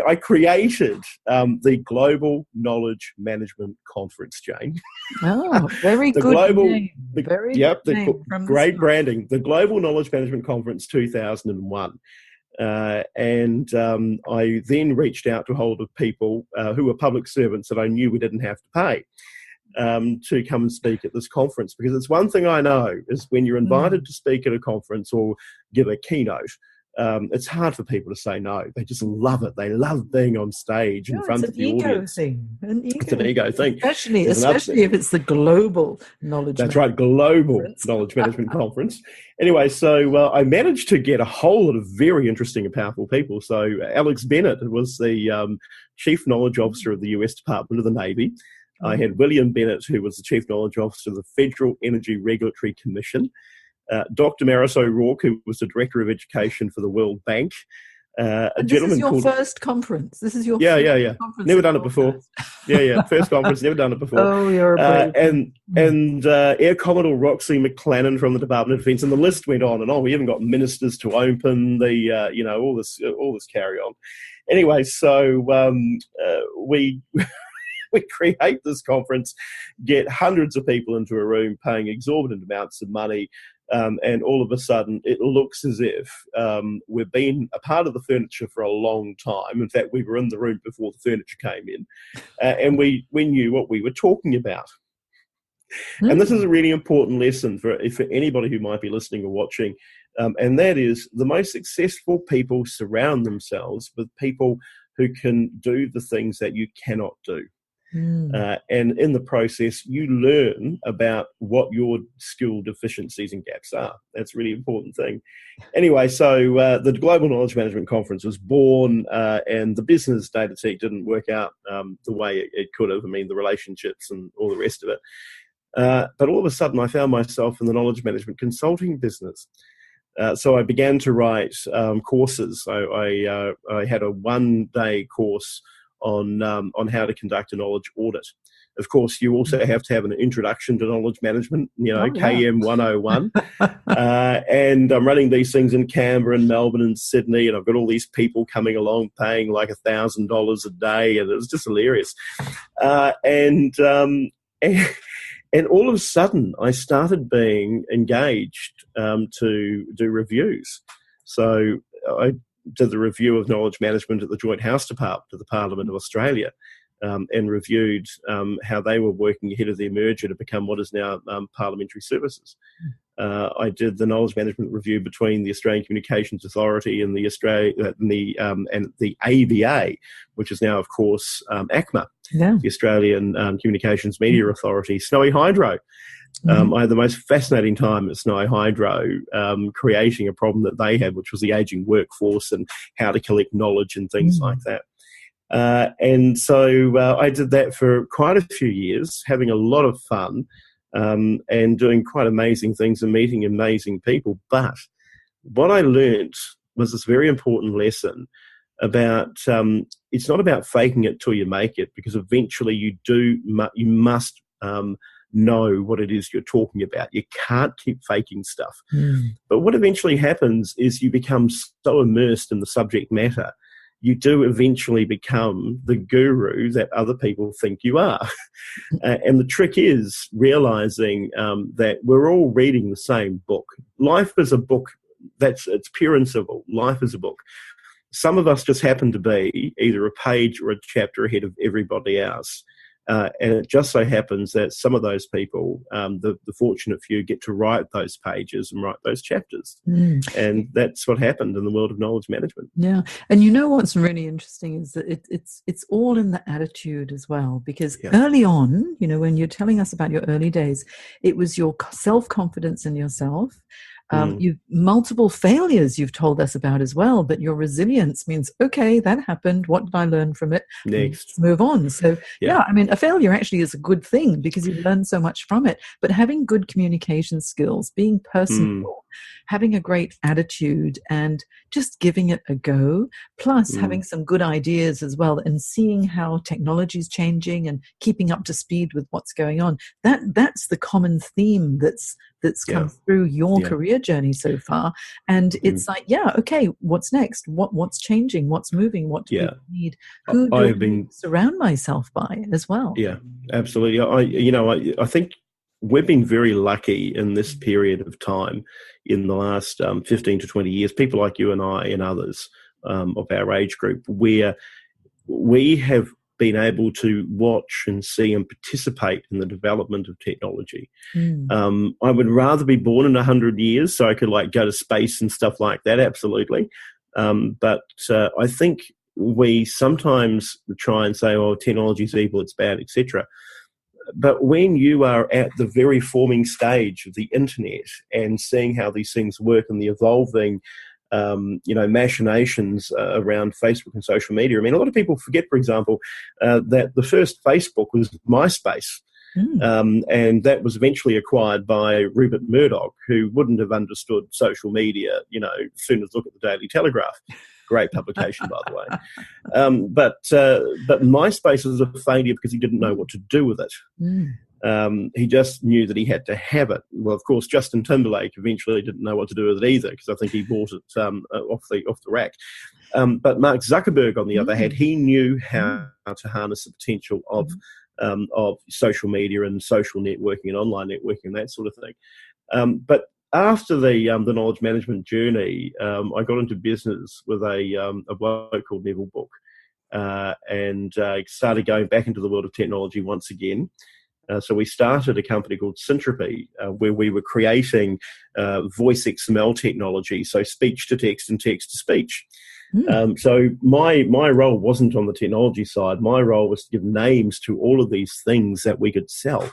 I created the Global Knowledge Management Conference, Jane. Oh, very the good global, name. Great branding. The Global Knowledge Management Conference 2001. And I then reached out to a hold of people who were public servants that I knew we didn't have to pay. To come and speak at this conference, because it's one thing I know is when you're invited to speak at a conference or give a keynote, it's hard for people to say no. They just love it. They love being on stage in front of the audience. It's an ego thing. Especially if it's the global knowledge. That's right, global knowledge management conference. Anyway, so I managed to get a whole lot of very interesting and powerful people. So Alex Bennett was the Chief Knowledge Officer of the US Department of the Navy. I had William Bennett, who was the Chief Knowledge Officer of the Federal Energy Regulatory Commission. Dr. Maris O'Rourke, who was the Director of Education for the World Bank. This is your first conference. This is your first conference. Never done it before. First conference, never done it before. Oh, you're a brave. And Air Commodore Roxy McLennan from the Department of Defence, and the list went on and on. We even got ministers to open the all this carry on. Anyway, so we. We create this conference, get hundreds of people into a room paying exorbitant amounts of money, and all of a sudden it looks as if we've been a part of the furniture for a long time. In fact, we were in the room before the furniture came in, and we knew what we were talking about. And this is a really important lesson for anybody who might be listening or watching, and that is the most successful people surround themselves with people who can do the things that you cannot do. And in the process, you learn about what your skill deficiencies and gaps are. That's a really important thing. Anyway, so the Global Knowledge Management Conference was born, and the business data tech didn't work out the way it could have. I mean, the relationships and all the rest of it. But all of a sudden, I found myself in the knowledge management consulting business. So I began to write courses. I had a one-day course on how to conduct a knowledge audit. Of course, you also have to have an introduction to knowledge management, KM 101. And I'm running these things in Canberra and Melbourne and Sydney, and I've got all these people coming along paying like $1,000 a day, and it was just hilarious. And all of a sudden, I started being engaged to do reviews. So I did the review of knowledge management at the Joint House Department of the Parliament of Australia, and reviewed how they were working ahead of their merger to become what is now Parliamentary Services. I did the knowledge management review between the Australian Communications Authority and the ABA, which is now, of course, ACMA, the Australian Communications Media Authority. Snowy Hydro. I had the most fascinating time at Snowy Hydro, creating a problem that they had, which was the ageing workforce and how to collect knowledge and things like that. And so I did that for quite a few years, having a lot of fun, and doing quite amazing things and meeting amazing people. But what I learned was this very important lesson about it's not about faking it till you make it, because eventually you must know what it is you're talking about. You can't keep faking stuff. But what eventually happens is you become so immersed in the subject matter, you do eventually become the guru that other people think you are. And the trick is realizing that we're all reading the same book. Life is a book. It's pure and simple. Life is a book. Some of us just happen to be either a page or a chapter ahead of everybody else. And it just so happens that some of those people, the fortunate few, get to write those pages and write those chapters. And that's what happened in the world of knowledge management. Yeah. And you know what's really interesting is that it's all in the attitude as well, because early on, you know, when you're telling us about your early days, it was your self-confidence in yourself. You've multiple failures you've told us about as well, but your resilience means, okay, that happened. What did I learn from it? Next. Let's move on. So, I mean, a failure actually is a good thing because you learn so much from it. But having good communication skills, being personable, having a great attitude and just giving it a go, plus having some good ideas as well and seeing how technology is changing and keeping up to speed with what's going on. That's the common theme that's come through your career journey so far. And it's like, okay, what's next? What's changing? What's moving? What do we need? Who do I surround myself by as well? Yeah, absolutely. I think we've been very lucky in this period of time in the last 15 to 20 years, people like you and I and others of our age group, where we have been able to watch and see and participate in the development of technology. I would rather be born in 100 years so I could go to space and stuff like that, absolutely. But I think we sometimes try and say, oh, technology is evil, it's bad, etc. But when you are at the very forming stage of the internet and seeing how these things work and the evolving machinations around Facebook and social media. I mean, a lot of people forget, for example, that the first Facebook was MySpace. And that was eventually acquired by Rupert Murdoch, who wouldn't have understood social media, as soon as look at the Daily Telegraph. Great publication, by the way. But MySpace was a failure because he didn't know what to do with it. He just knew that he had to have it. Well, of course, Justin Timberlake eventually didn't know what to do with it either, because I think he bought it off the rack. But Mark Zuckerberg, on the other hand, he knew how to harness the potential of social media and social networking and online networking and that sort of thing. But after the knowledge management journey, I got into business with a bloke called Neville Book, and started going back into the world of technology once again. So we started a company called Syntropy, where we were creating voice XML technology, so speech to text and text to speech. So my role wasn't on the technology side. My role was to give names to all of these things that we could sell.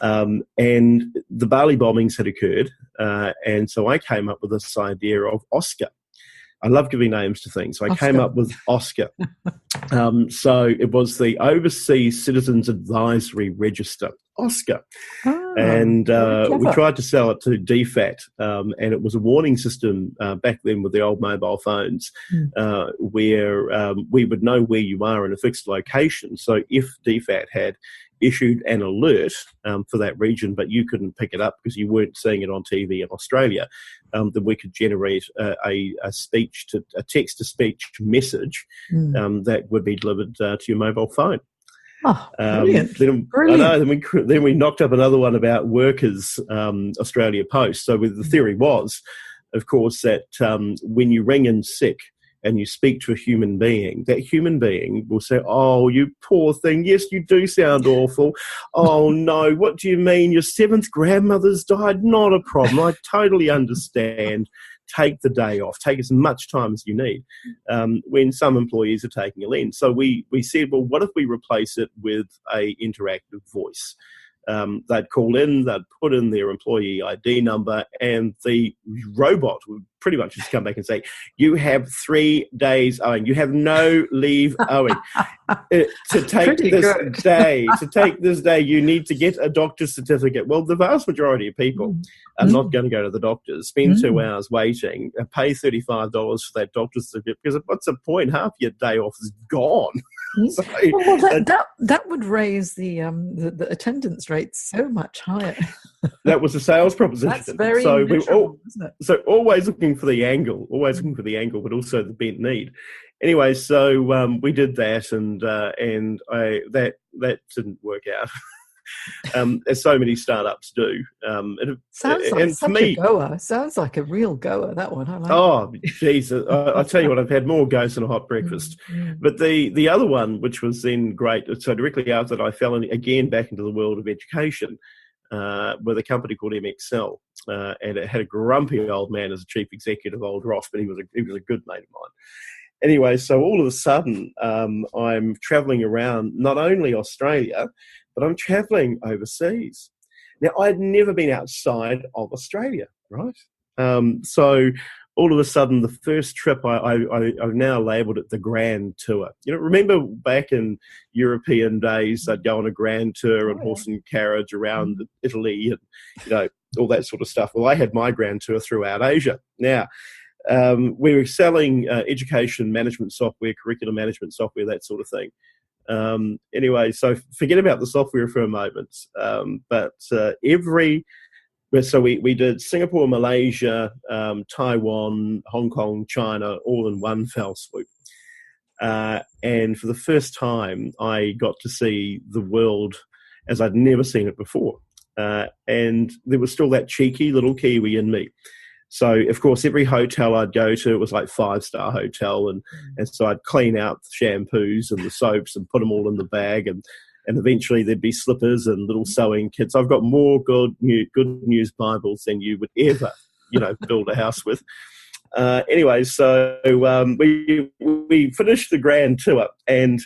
And the Bali bombings had occurred, and so I came up with this idea of Oscar. I love giving names to things. So I came up with Oscar. So it was the Overseas Citizens Advisory Register, Oscar. And we tried to sell it to DFAT, and it was a warning system back then with the old mobile phones, where we would know where you are in a fixed location. So if DFAT had issued an alert for that region, but you couldn't pick it up because you weren't seeing it on TV in Australia, then we could generate a text-to-speech message that would be delivered to your mobile phone. Oh, brilliant. Then we knocked up another one about workers, Australia Post. So the theory was, of course, that when you ring in sick and you speak to a human being, that human being will say, oh, you poor thing, yes, you do sound awful. Oh, no, what do you mean? Your seventh grandmother's died? Not a problem. I totally understand. Take the day off. Take as much time as you need, when some employees are taking a leave. So we said, well, what if we replace it with a interactive voice? They'd call in, they'd put in their employee ID number, and the robot would pretty much just come back and say, you have 3 days owing. You have no leave owing. To take this day, you need to get a doctor's certificate. Well, the vast majority of people are not going to go to the doctors, spend 2 hours waiting, pay $35 for that doctor's certificate, because what's the point? Half your day off is gone. So, that would raise the attendance rate so much higher. That was the sales proposition. That's very so literal, isn't it? So always looking for the angle, but also the bent need. Anyway, so we did that, and that didn't work out. As so many startups do. Sounds like such a goer. Sounds like a real goer, that one. I like. Oh, geez. I tell you what, I've had more goes than a hot breakfast. But the other one, which was then great, so directly after that, I fell again back into the world of education with a company called MXL. And it had a grumpy old man as a chief executive, old Ross, but he was a good mate of mine. Anyway, so all of a sudden, I'm travelling around not only Australia, but I'm travelling overseas. Now, I'd never been outside of Australia, right? So all of a sudden, the first trip, I've now labelled it the Grand Tour. Remember back in European days, I'd go on a Grand Tour and horse and carriage around Italy and, all that sort of stuff. Well, I had my Grand Tour throughout Asia. Now, we were selling education management software, curriculum management software, that sort of thing. Anyway, so forget about the software for a moment. So we did Singapore, Malaysia, Taiwan, Hong Kong, China, all in one fell swoop. And for the first time, I got to see the world as I'd never seen it before. And there was still that cheeky little Kiwi in me. So, of course, every hotel I'd go to, it was like 5-star hotel. And so I'd clean out the shampoos and the soaps and put them all in the bag. And eventually there'd be slippers and little sewing kits. I've got more good news Bibles than you would ever, build a house with. Anyway, so we finished the Grand Tour, and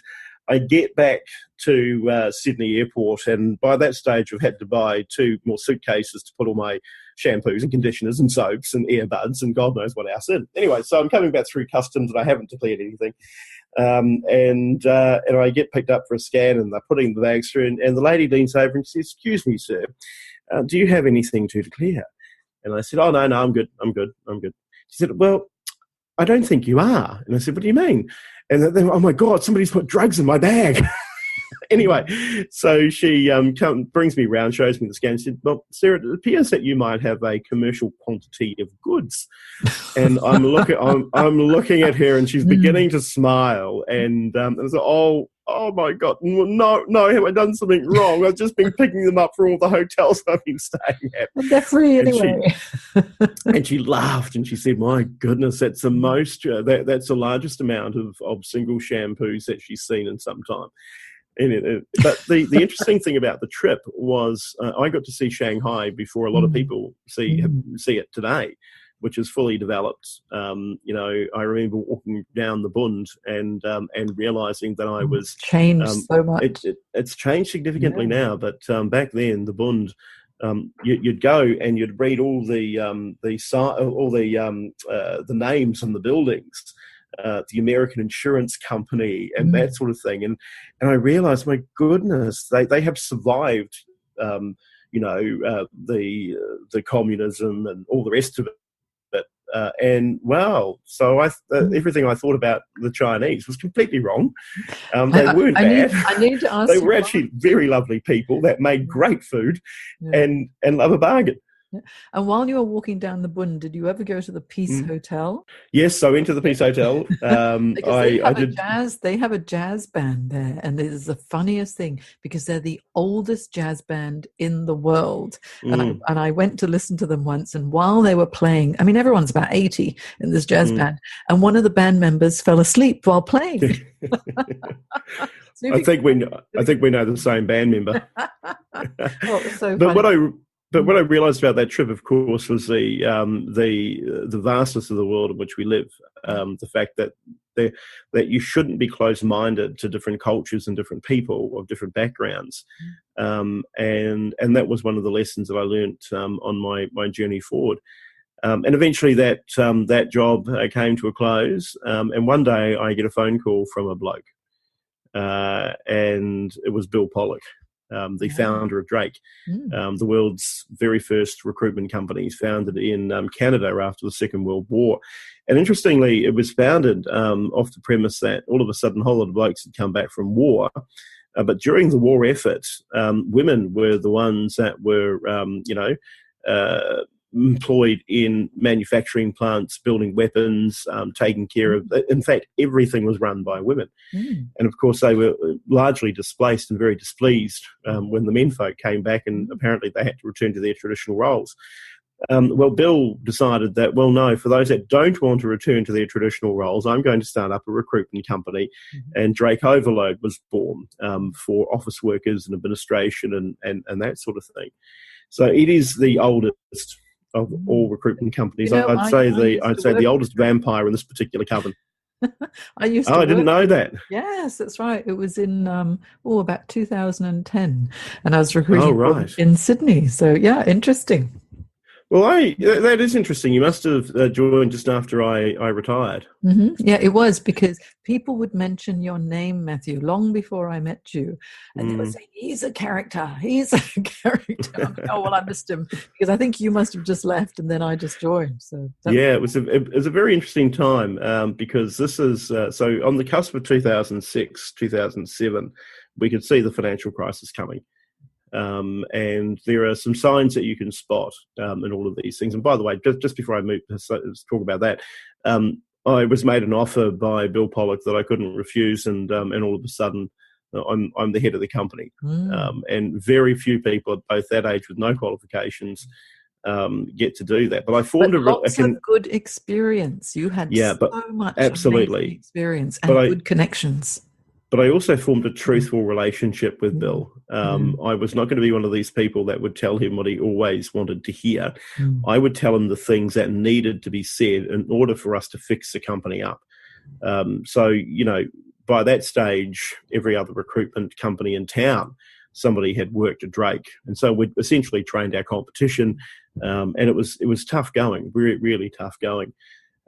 I get back to Sydney Airport, and by that stage I've had to buy 2 more suitcases to put all my shampoos and conditioners and soaps and earbuds and God knows what else in. Anyway, so I'm coming back through customs and I haven't declared anything. And I get picked up for a scan, and they're putting the bags through, and the lady leans over and says, "Excuse me, sir, do you have anything to declare?" And I said, "Oh, no, I'm good. She said, "Well, I don't think you are." And I said, "What do you mean?" And then, "Oh my God, somebody's put drugs in my bag." Anyway, so she brings me round, shows me the scan, and said, "Well, sir, it appears that you might have a commercial quantity of goods." And I'm looking at her, and she's beginning to smile, and I said, "Oh my God, no, have I done something wrong? I've just been picking them up for all the hotels I've been staying at." But they're free anyway. And she laughed, and she said, "My goodness, that's the most. That's the largest amount of single shampoos that she's seen in some time." But the interesting thing about the trip was I got to see Shanghai before a lot of people see it today, which is fully developed. I remember walking down the Bund and realizing that I was changed so much. It's changed significantly now, but back then the Bund, you'd go and you'd read all the names on the buildings. The American Insurance Company and that sort of thing, and I realised, my goodness, they have survived, the communism and all the rest of it, and wow! So everything I thought about the Chinese was completely wrong. They weren't bad. I need to ask. They were actually very lovely people that made great food and love a bargain. Yeah. And while you were walking down the Bund, did you ever go to the Peace Hotel? Yes, so into the Peace Hotel. They have a jazz band there, and it is the funniest thing because they're the oldest jazz band in the world. And I went to listen to them once, and while they were playing, I mean, everyone's about 80 in this jazz band, and one of the band members fell asleep while playing. I think we know the same band member. So But what I realised about that trip, of course, was the vastness of the world in which we live. The fact that you shouldn't be closed-minded to different cultures and different people of different backgrounds, and that was one of the lessons that I learnt on my journey forward. And eventually, that job came to a close. And one day, I get a phone call from a bloke, and it was Bill Pollock. The founder of Drake, the world's very first recruitment company, founded in Canada after the Second World War. And interestingly, it was founded off the premise that all of a sudden a whole lot of blokes had come back from war But during the war effort, women were the ones that were, employed in manufacturing plants, building weapons, taking care of. In fact, everything was run by women. And of course, they were largely displaced and very displeased when the menfolk came back, and apparently they had to return to their traditional roles. Well, Bill decided that, well, no, for those that don't want to return to their traditional roles, I'm going to start up a recruitment company. And Drake Overload was born for office workers and administration and that sort of thing. So it is the oldest of all recruitment companies. I'd say the oldest vampire in this particular coven. I didn't know that. Yes, that's right. It was in about 2010, and I was recruiting in Sydney. So yeah, interesting. Well, that is interesting. You must have joined just after I retired. Yeah, it was, because people would mention your name, Matthew, long before I met you. And they would say, he's a character. He's a character. Oh, well, I missed him, because I think you must have just left and then I just joined. So it was a very interesting time because this is, so on the cusp of 2006, 2007, we could see the financial crisis coming. And there are some signs that you can spot in all of these things. And by the way, just before I move to talk about that, I was made an offer by Bill Pollock that I couldn't refuse, and all of a sudden, I'm the head of the company. And very few people at both that age with no qualifications get to do that. But I formed lots of good experience. You had so much absolutely experience and good connections. But I also formed a truthful relationship with Bill. I was not going to be one of these people that would tell him what he always wanted to hear. I would tell him the things that needed to be said in order for us to fix the company up. So, by that stage, every other recruitment company in town, somebody had worked at Drake. And so we'd essentially trained our competition. And it was tough going, really, really tough going.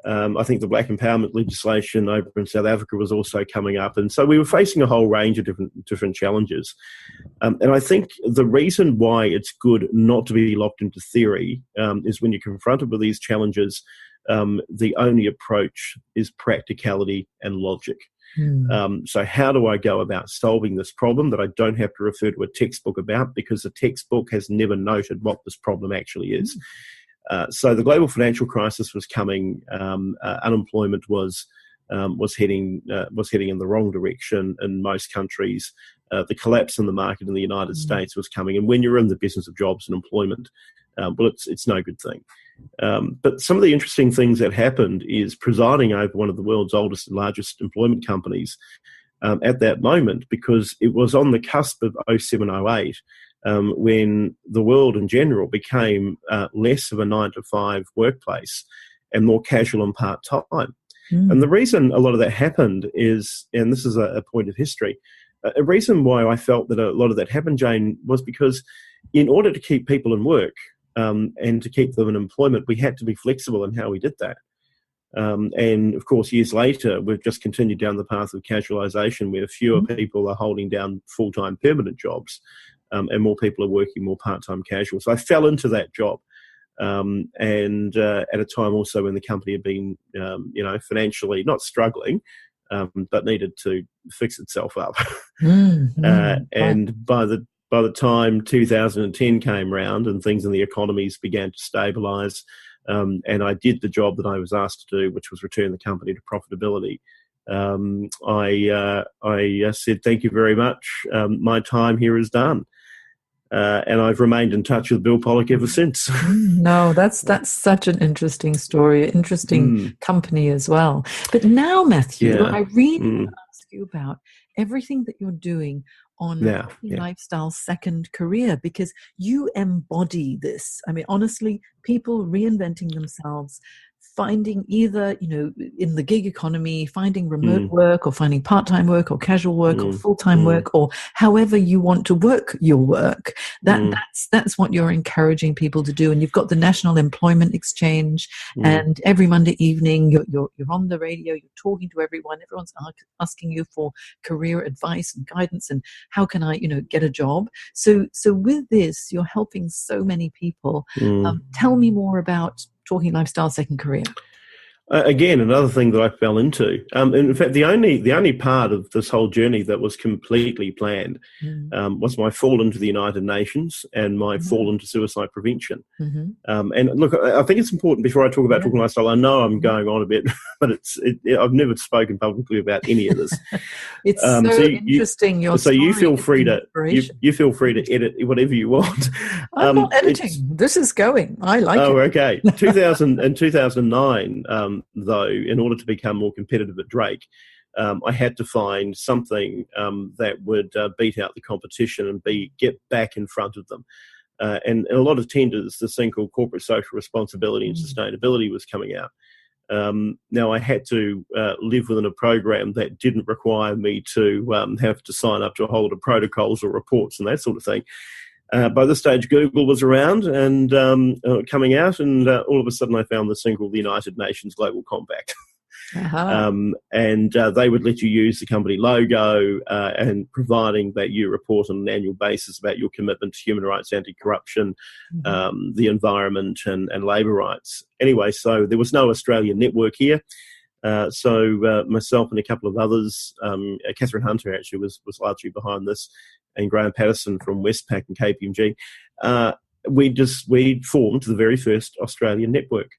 I think the black empowerment legislation over in South Africa was also coming up. And so we were facing a whole range of different challenges. And I think the reason why it's good not to be locked into theory is when you're confronted with these challenges, the only approach is practicality and logic. So how do I go about solving this problem that I don't have to refer to a textbook about, because the textbook has never noted what this problem actually is? So the global financial crisis was coming. Unemployment was heading in the wrong direction in most countries. The collapse in the market in the United States was coming. And when you're in the business of jobs and employment, it's no good thing. But some of the interesting things that happened is presiding over one of the world's oldest and largest employment companies at that moment, because it was on the cusp of 07, 08, when the world in general became less of a 9-to-5 workplace and more casual and part-time. And the reason a lot of that happened is, and this is a point of history, a reason why I felt that a lot of that happened, Jane, was because in order to keep people in work and to keep them in employment, we had to be flexible in how we did that. And of course, years later, we've just continued down the path of casualisation, where fewer people are holding down full-time permanent jobs. And more people are working more part-time casual. So I fell into that job. And at a time also when the company had been, financially not struggling, but needed to fix itself up. And by the time 2010 came round and things in the economies began to stabilise, and I did the job that I was asked to do, which was return the company to profitability, I said, thank you very much. My time here is done. And I've remained in touch with Bill Pollock ever since. No, that's such an interesting story, interesting company as well. But now, Matthew, I really want to ask you about everything that you're doing on Lifestyle's second career, because you embody this. I mean, honestly, people reinventing themselves, finding either, in the gig economy, finding remote work or finding part-time work or casual work or full-time work, or however you want to work your work. That's what you're encouraging people to do. And you've got the National Employment Exchange, and every Monday evening you're on the radio, you're talking to everyone. Everyone's asking you for career advice and guidance and how can I, get a job. So with this, you're helping so many people. Tell me more about Talking Lifestyle Second Career. Again, another thing that I fell into. In fact, the only part of this whole journey that was completely planned was my fall into the United Nations and my fall into suicide prevention. And look, I think it's important before I talk about talking lifestyle. I know I'm going on a bit, but I've never spoken publicly about any of this. It's interesting. You feel free to you feel free to edit whatever you want. I'm not editing. This is going. I like it. Oh, okay. 2009. Though, in order to become more competitive at Drake, I had to find something that would beat out the competition and get back in front of them. And in a lot of tenders, this thing called corporate social responsibility and sustainability was coming out. Now, I had to live within a program that didn't require me to have to sign up to a whole lot of protocols or reports and that sort of thing. By this stage, Google was around and coming out, and all of a sudden I found this thing called the United Nations Global Compact. And they would let you use the company logo and providing that you report on an annual basis about your commitment to human rights, anti-corruption, the environment and labour rights. Anyway, so there was no Australian network here. So myself and a couple of others, Catherine Hunter actually was largely behind this, and Graham Patterson from Westpac and KPMG, we formed the very first Australian network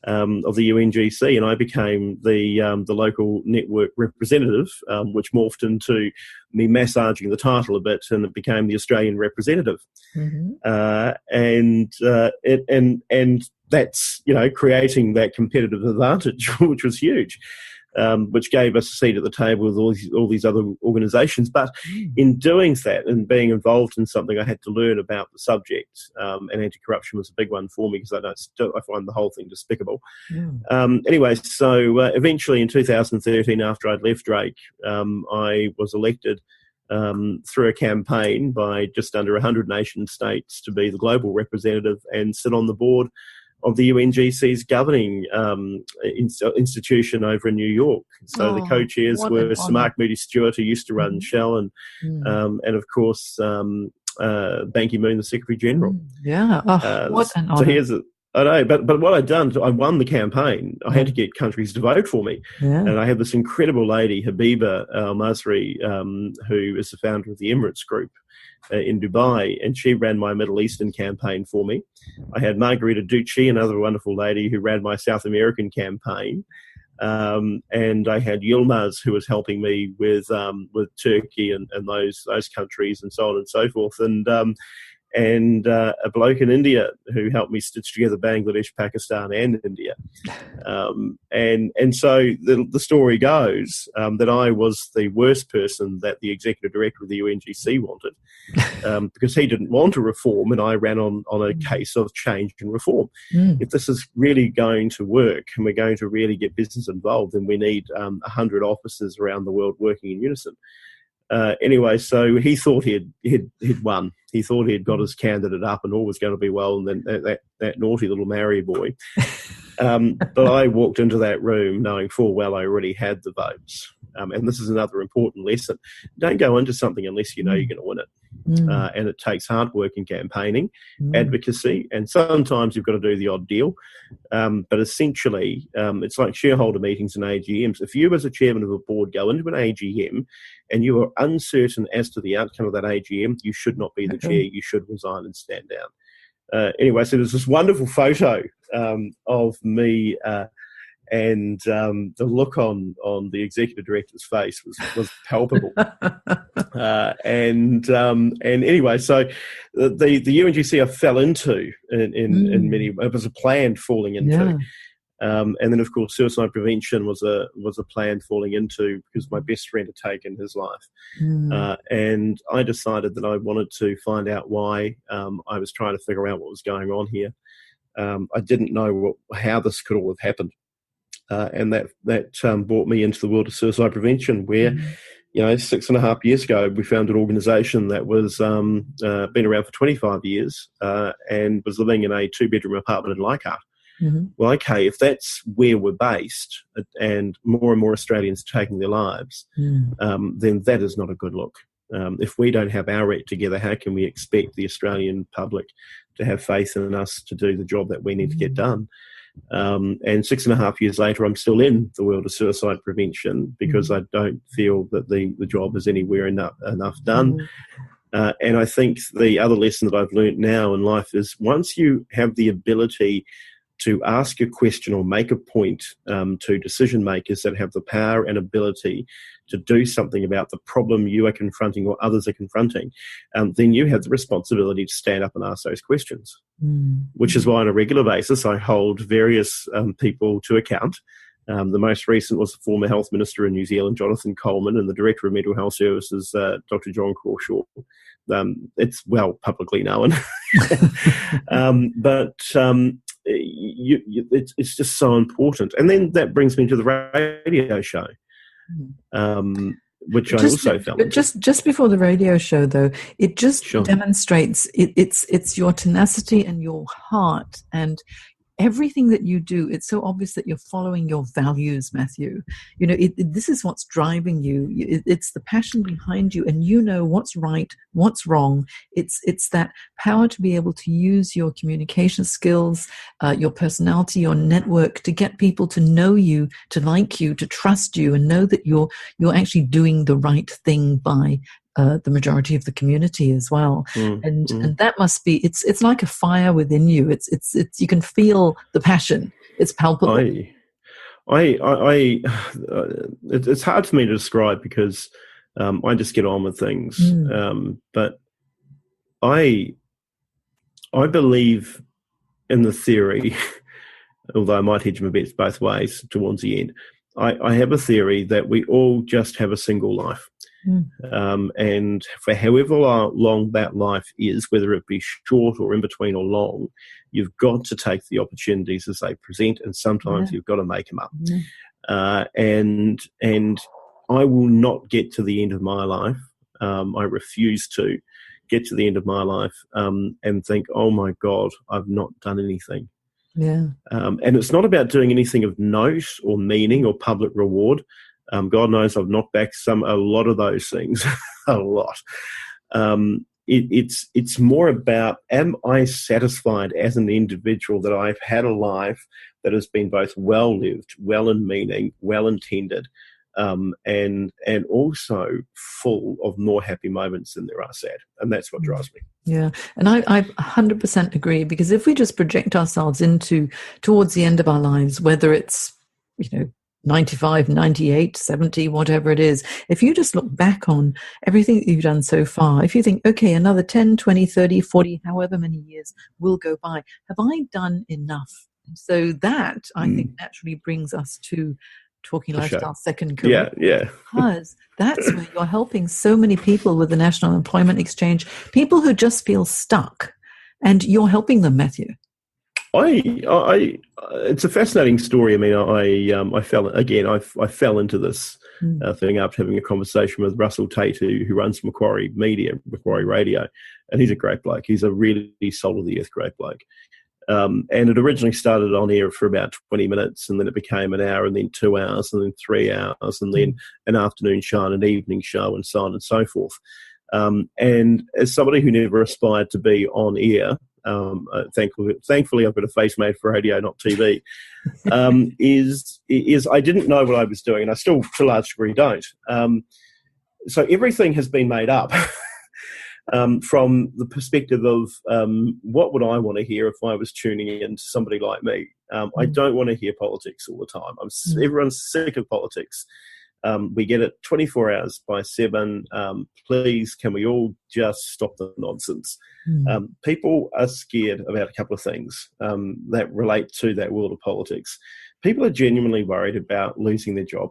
of the UNGC, and I became the local network representative, which morphed into me massaging the title a bit, and it became the Australian representative. And that's creating that competitive advantage, which was huge. Which gave us a seat at the table with all these other organisations. But in doing that and being involved in something, I had to learn about the subject, and anti-corruption was a big one for me because I find the whole thing despicable. Anyway, so eventually in 2013, after I'd left Drake, I was elected through a campaign by just under 100 nation states to be the global representative and sit on the board of the UNGC's governing institution over in New York. So the co-chairs were Sir Mark Moody-Stewart, who used to run Shell, and of course Ban Ki-moon, the Secretary General. What an honour. So here's I know, but what I'd done, I won the campaign. I had to get countries to vote for me. And I had this incredible lady, Habiba Al-Masri, who is the founder of the Emirates Group in Dubai, and she ran my Middle Eastern campaign for me. I had Margarita Ducci, another wonderful lady, who ran my South American campaign. And I had Yilmaz, who was helping me with Turkey and those countries and so on and so forth. And a bloke in India who helped me stitch together Bangladesh, Pakistan, and India. And so the story goes that I was the worst person that the executive director of the UNGC wanted, because he didn't want to reform, and I ran on a case of change and reform. If this is really going to work and we're going to really get business involved, then we need 100 officers around the world working in unison. Anyway, so he thought he'd won. He thought he'd got his candidate up and all was going to be well, and then that naughty little Maori boy. But I walked into that room knowing full well I already had the votes. And this is another important lesson. Don't go into something unless you know you're going to win it. And it takes hard work in campaigning, advocacy, and sometimes you've got to do the odd deal. But essentially, it's like shareholder meetings and AGMs. If you, as a chairman of a board, go into an AGM and you are uncertain as to the outcome of that AGM, you should not be the chair. You should resign and stand down. Anyway, so there's this wonderful photo of me, and the look on the executive director's face was palpable. And anyway, so the UNGC I fell into in many. It was a planned falling into. And then, of course, suicide prevention was a planned falling into because my best friend had taken his life. And I decided that I wanted to find out why. I was trying to figure out what was going on here. I didn't know how this could all have happened. And that brought me into the world of suicide prevention, where, 6.5 years ago, we found an organisation that was been around for 25 years and was living in a 2-bedroom apartment in Leichhardt. Well, okay, if that's where we're based and more Australians are taking their lives, then that is not a good look. If we don't have our act together, how can we expect the Australian public to have faith in us to do the job that we need to get done? And 6.5 years later, I'm still in the world of suicide prevention because I don't feel that the job is anywhere enough done. And I think the other lesson that I've learned now in life is once you have the ability to ask a question or make a point to decision makers that have the power and ability to do something about the problem you are confronting or others are confronting, then you have the responsibility to stand up and ask those questions, which is why on a regular basis I hold various people to account. The most recent was the former Health Minister in New Zealand, Jonathan Coleman, and the Director of Mental Health Services, Dr. John Crawshaw. It's well publicly known. It's just so important. And then that brings me to the radio show, which I also fell into. Just before the radio show, though, it just demonstrates it's your tenacity and your heart and everything that you do. It's so obvious that you're following your values, Matthew. You know, this is what's driving you. It's the passion behind you, and you know what's right, what's wrong. It's that power to be able to use your communication skills, your personality, your network to get people to know you, to like you, to trust you, and know that you're actually doing the right thing by the majority of the community as well. And that must be, it's like a fire within you. It's you can feel the passion. It's palpable. It's hard for me to describe because I just get on with things. But I believe in the theory, although I might hedge my bets both ways towards the end. I have a theory that we all just have a single life. And for however long that life is, whether it be short or in between or long, you've got to take the opportunities as they present, and sometimes you've got to make them up. And I will not get to the end of my life. I refuse to get to the end of my life and think, oh my God, I've not done anything. And it's not about doing anything of note or meaning or public reward. God knows I've knocked back a lot of those things, a lot. It's more about, am I satisfied as an individual that I've had a life that has been both well lived, well in meaning, well intended, and also full of more happy moments than there are sad. And that's what drives me. Yeah, and I 100% agree, because if we just project ourselves towards the end of our lives, whether it's, 95, 98, 70, whatever it is, if you just look back on everything that you've done so far, if you think, okay, another 10, 20, 30, 40, however many years will go by, have I done enough? So that, I think, naturally brings us to Talking Lifestyle Second Career. Yeah. Because that's where you're helping so many people with the National Employment Exchange, people who just feel stuck, and you're helping them, Matthew. It's a fascinating story. I mean, I fell into this thing after having a conversation with Russell Tate, who runs Macquarie Radio, and he's a great bloke. He's a really soul of the earth great bloke. And it originally started on air for about 20 minutes, and then it became an hour, and then 2 hours, and then 3 hours, and then an afternoon show and an evening show, and so on and so forth. And as somebody who never aspired to be on air, thankfully I've got a face made for radio, not TV, is I didn't know what I was doing, and I still to a large degree don't. So everything has been made up from the perspective of what would I want to hear if I was tuning in to somebody like me. I don't want to hear politics all the time. Everyone's sick of politics. We get it 24 hours by 7. Please, can we all just stop the nonsense? People are scared about a couple of things that relate to that world of politics. People are genuinely worried about losing their job.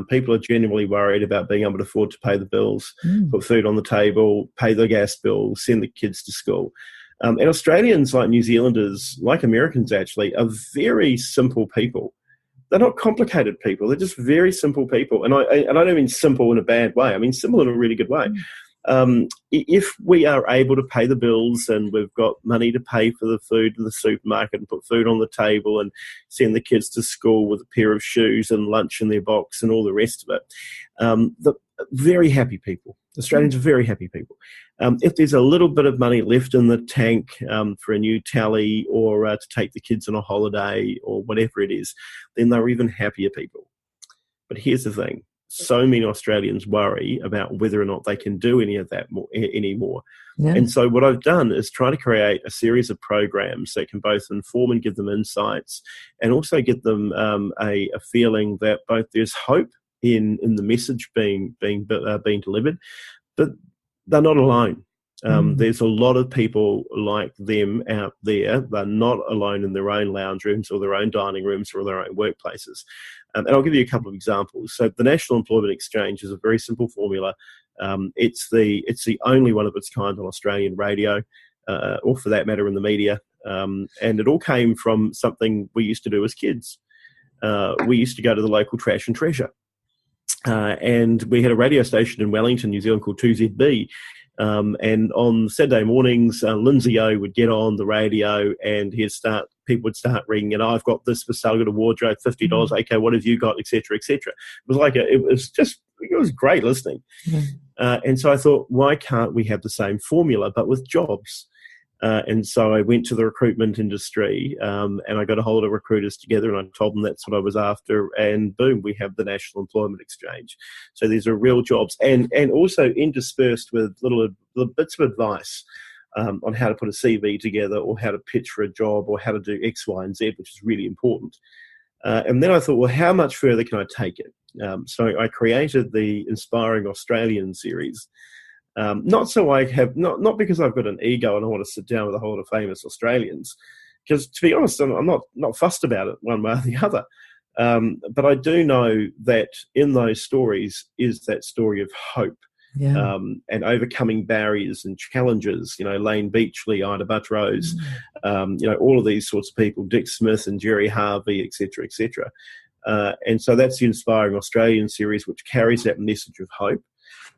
People are genuinely worried about being able to afford to pay the bills, put food on the table, pay the gas bill, send the kids to school. And Australians, like New Zealanders, like Americans actually, are very simple people. They're not complicated people. They're just very simple people. And I don't mean simple in a bad way. I mean simple in a really good way. If we are able to pay the bills and we've got money to pay for the food in the supermarket and put food on the table and send the kids to school with a pair of shoes and lunch in their box and all the rest of it, very happy people. Australians are very happy people. If there's a little bit of money left in the tank for a new tally or to take the kids on a holiday or whatever it is, then they're even happier people. But here's the thing. So many Australians worry about whether or not they can do any of that anymore. Yeah. And so what I've done is try to create a series of programs that can both inform and give them insights, and also give them a feeling that both there's hope in the message being delivered, but they're not alone. There's a lot of people like them out there. They're not alone in their own lounge rooms or their own dining rooms or their own workplaces. And I'll give you a couple of examples. So the National Employment Exchange is a very simple formula. It's the only one of its kind on Australian radio, or for that matter in the media. And it all came from something we used to do as kids. We used to go to the local Trash and Treasure. And we had a radio station in Wellington, New Zealand called 2ZB. And on Saturday mornings, Lindsay O would get on the radio and people would start ringing, and I've got this for sale, I've got a wardrobe, $50, okay, what have you got, etc., etc. It was great listening. And so I thought, why can't we have the same formula, but with jobs? And so I went to the recruitment industry, and I got a hold of recruiters together, and I told them that's what I was after, and boom, we have the National Employment Exchange. So these are real jobs, and also interspersed with little bits of advice on how to put a CV together, or how to pitch for a job, or how to do X, Y, and Z, which is really important. And then I thought, well, how much further can I take it? So I created the Inspiring Australian series. Not because I've got an ego and I want to sit down with a whole lot of famous Australians, because to be honest, I'm not fussed about it one way or the other. But I do know that in those stories is that story of hope, and overcoming barriers and challenges. Lane Beachley, Ida Buttrose, all of these sorts of people, Dick Smith and Jerry Harvey, etc., etc. And so that's the Inspiring Australian series, which carries that message of hope.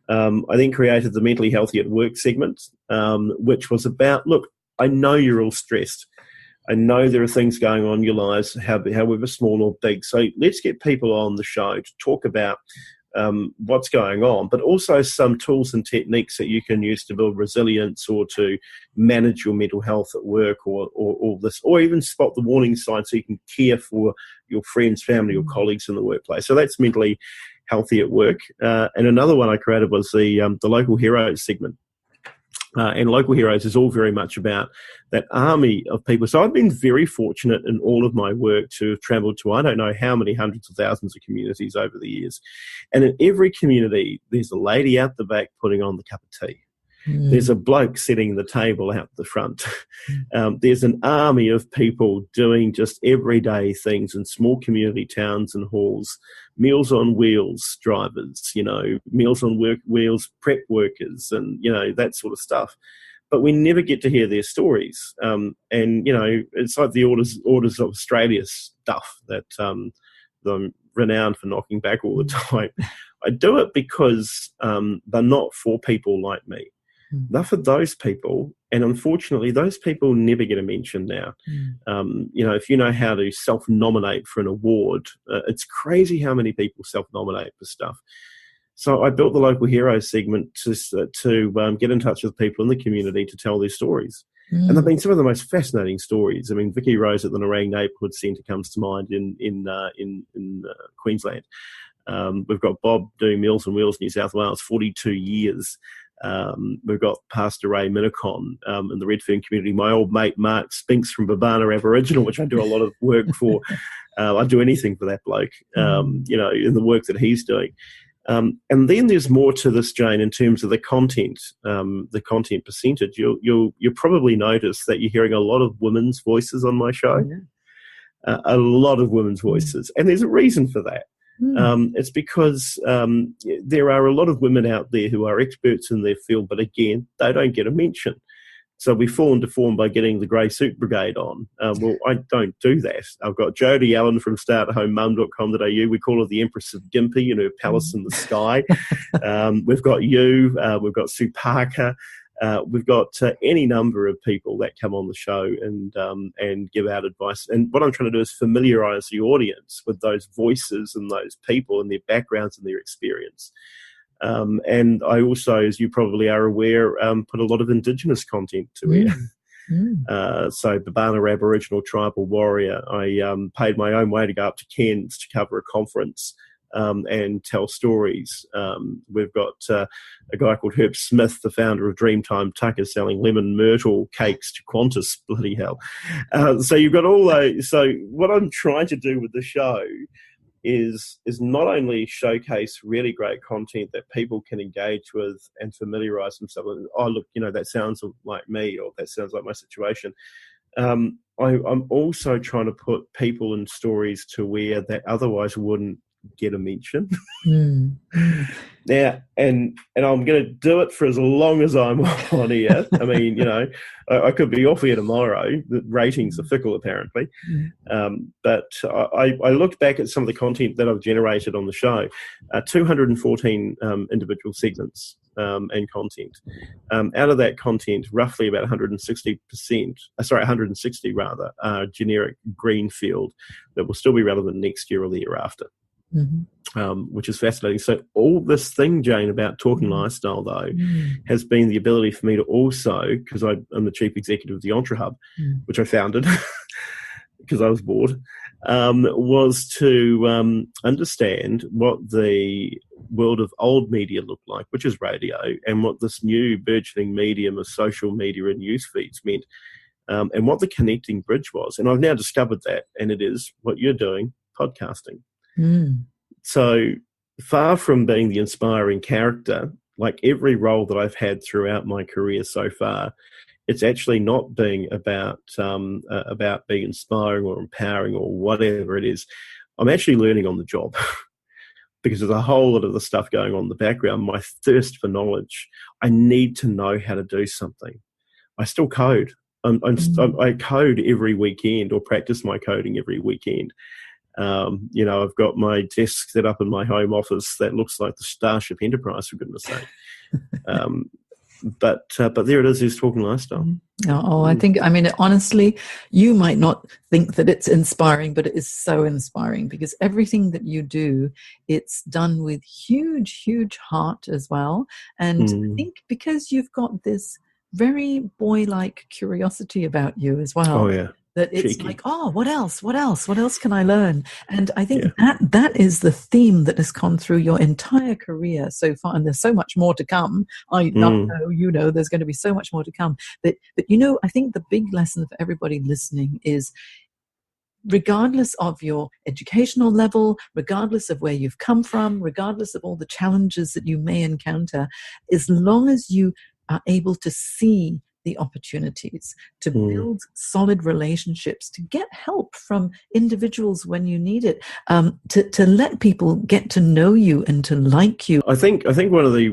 I then created the Mentally Healthy at Work segment, which was about, look, I know you're all stressed. I know there are things going on in your lives, however small or big. So let's get people on the show to talk about what's going on, but also some tools and techniques that you can use to build resilience or to manage your mental health at work, or even spot the warning signs so you can care for your friends, family, or colleagues in the workplace. So that's Mentally Healthy at Work. And another one I created was the Local Heroes segment. And Local Heroes is all very much about that army of people. So I've been very fortunate in all of my work to have travelled to I don't know how many hundreds of thousands of communities over the years. And in every community, there's a lady out the back putting on the cup of tea. There's a bloke setting the table out the front. There's an army of people doing just everyday things in small community towns and halls, Meals on Wheels drivers, Meals on Wheels prep workers, and, that sort of stuff. But we never get to hear their stories. And, it's like the Orders of Australia stuff that I'm renowned for knocking back all the time. I do it because they're not for people like me. They're for those people, and unfortunately, those people never get a mention now. If you know how to self-nominate for an award, it's crazy how many people self-nominate for stuff. So I built the Local Heroes segment to get in touch with people in the community to tell their stories. And they've been some of the most fascinating stories. I mean, Vicky Rose at the Nerang Neighbourhood Centre comes to mind in Queensland. We've got Bob doing Meals on Wheels New South Wales, 42 years. We've got Pastor Ray Minicon in the Redfern community. My old mate Mark Spinks from Babana Aboriginal, which I do a lot of work for. I'd do anything for that bloke, in the work that he's doing. And then there's more to this, Jane, in terms of the content percentage. You'll probably notice that you're hearing a lot of women's voices on my show, a lot of women's voices, and there's a reason for that. It's because there are a lot of women out there who are experts in their field, but again, they don't get a mention. So we fall into form by getting the grey suit brigade on. Well, I don't do that. I've got Jodie Allen from starthomemum.com.au. We call her the Empress of Gympie in her palace in the sky. We've got you. We've got Sue Parker. We've got any number of people that come on the show and give out advice. And what I'm trying to do is familiarise the audience with those voices and those people and their backgrounds and their experience. And I also, as you probably are aware, put a lot of Indigenous content to air. So Babana Aboriginal Tribal Warrior, I paid my own way to go up to Cairns to cover a conference and tell stories. We've got a guy called Herb Smith, the founder of Dreamtime Tucker, selling lemon myrtle cakes to Qantas, bloody hell. So you've got all those. So what I'm trying to do with the show is not only showcase really great content that people can engage with and familiarise themselves with. Oh, look, that sounds like me, or that sounds like my situation. I'm also trying to put people and stories to where that otherwise wouldn't get a mention. Now, and I'm going to do it for as long as I'm on here. I mean, I could be off here tomorrow. The ratings are fickle, apparently. But I looked back at some of the content that I've generated on the show, 214 individual segments and content. Out of that content, roughly about 160 rather, generic greenfield that will still be relevant next year or the year after. Which is fascinating. So all this thing, Jane, about talking lifestyle, though, has been the ability for me to also, because I'm the chief executive of the Entre Hub, which I founded because I was bored, was to understand what the world of old media looked like, which is radio, and what this new burgeoning medium of social media and news feeds meant, and what the connecting bridge was. And I've now discovered that, and it is what you're doing, podcasting. So far from being the inspiring character, like every role that I've had throughout my career so far, it's actually not being about being inspiring or empowering or whatever it is. I'm actually learning on the job because there's a whole lot of the stuff going on in the background. My thirst for knowledge. I need to know how to do something. I still code. I code every weekend, or practice my coding every weekend. I've got my desk set up in my home office that looks like the Starship Enterprise, for goodness sake. But there it is talking lifestyle. I think, honestly, you might not think that it's inspiring, but it is so inspiring, because everything that you do, it's done with huge, huge heart as well. And I think because you've got this very boy-like curiosity about you as well. Oh, yeah. That it's cheeky. Like, what else can I learn? And I think that is the theme that has gone through your entire career so far, and there's so much more to come. I know, there's going to be so much more to come. But I think the big lesson for everybody listening is, regardless of your educational level, regardless of where you've come from, regardless of all the challenges that you may encounter, as long as you are able to see the opportunities, to build solid relationships, to get help from individuals when you need it, to let people get to know you and to like you. I think one of the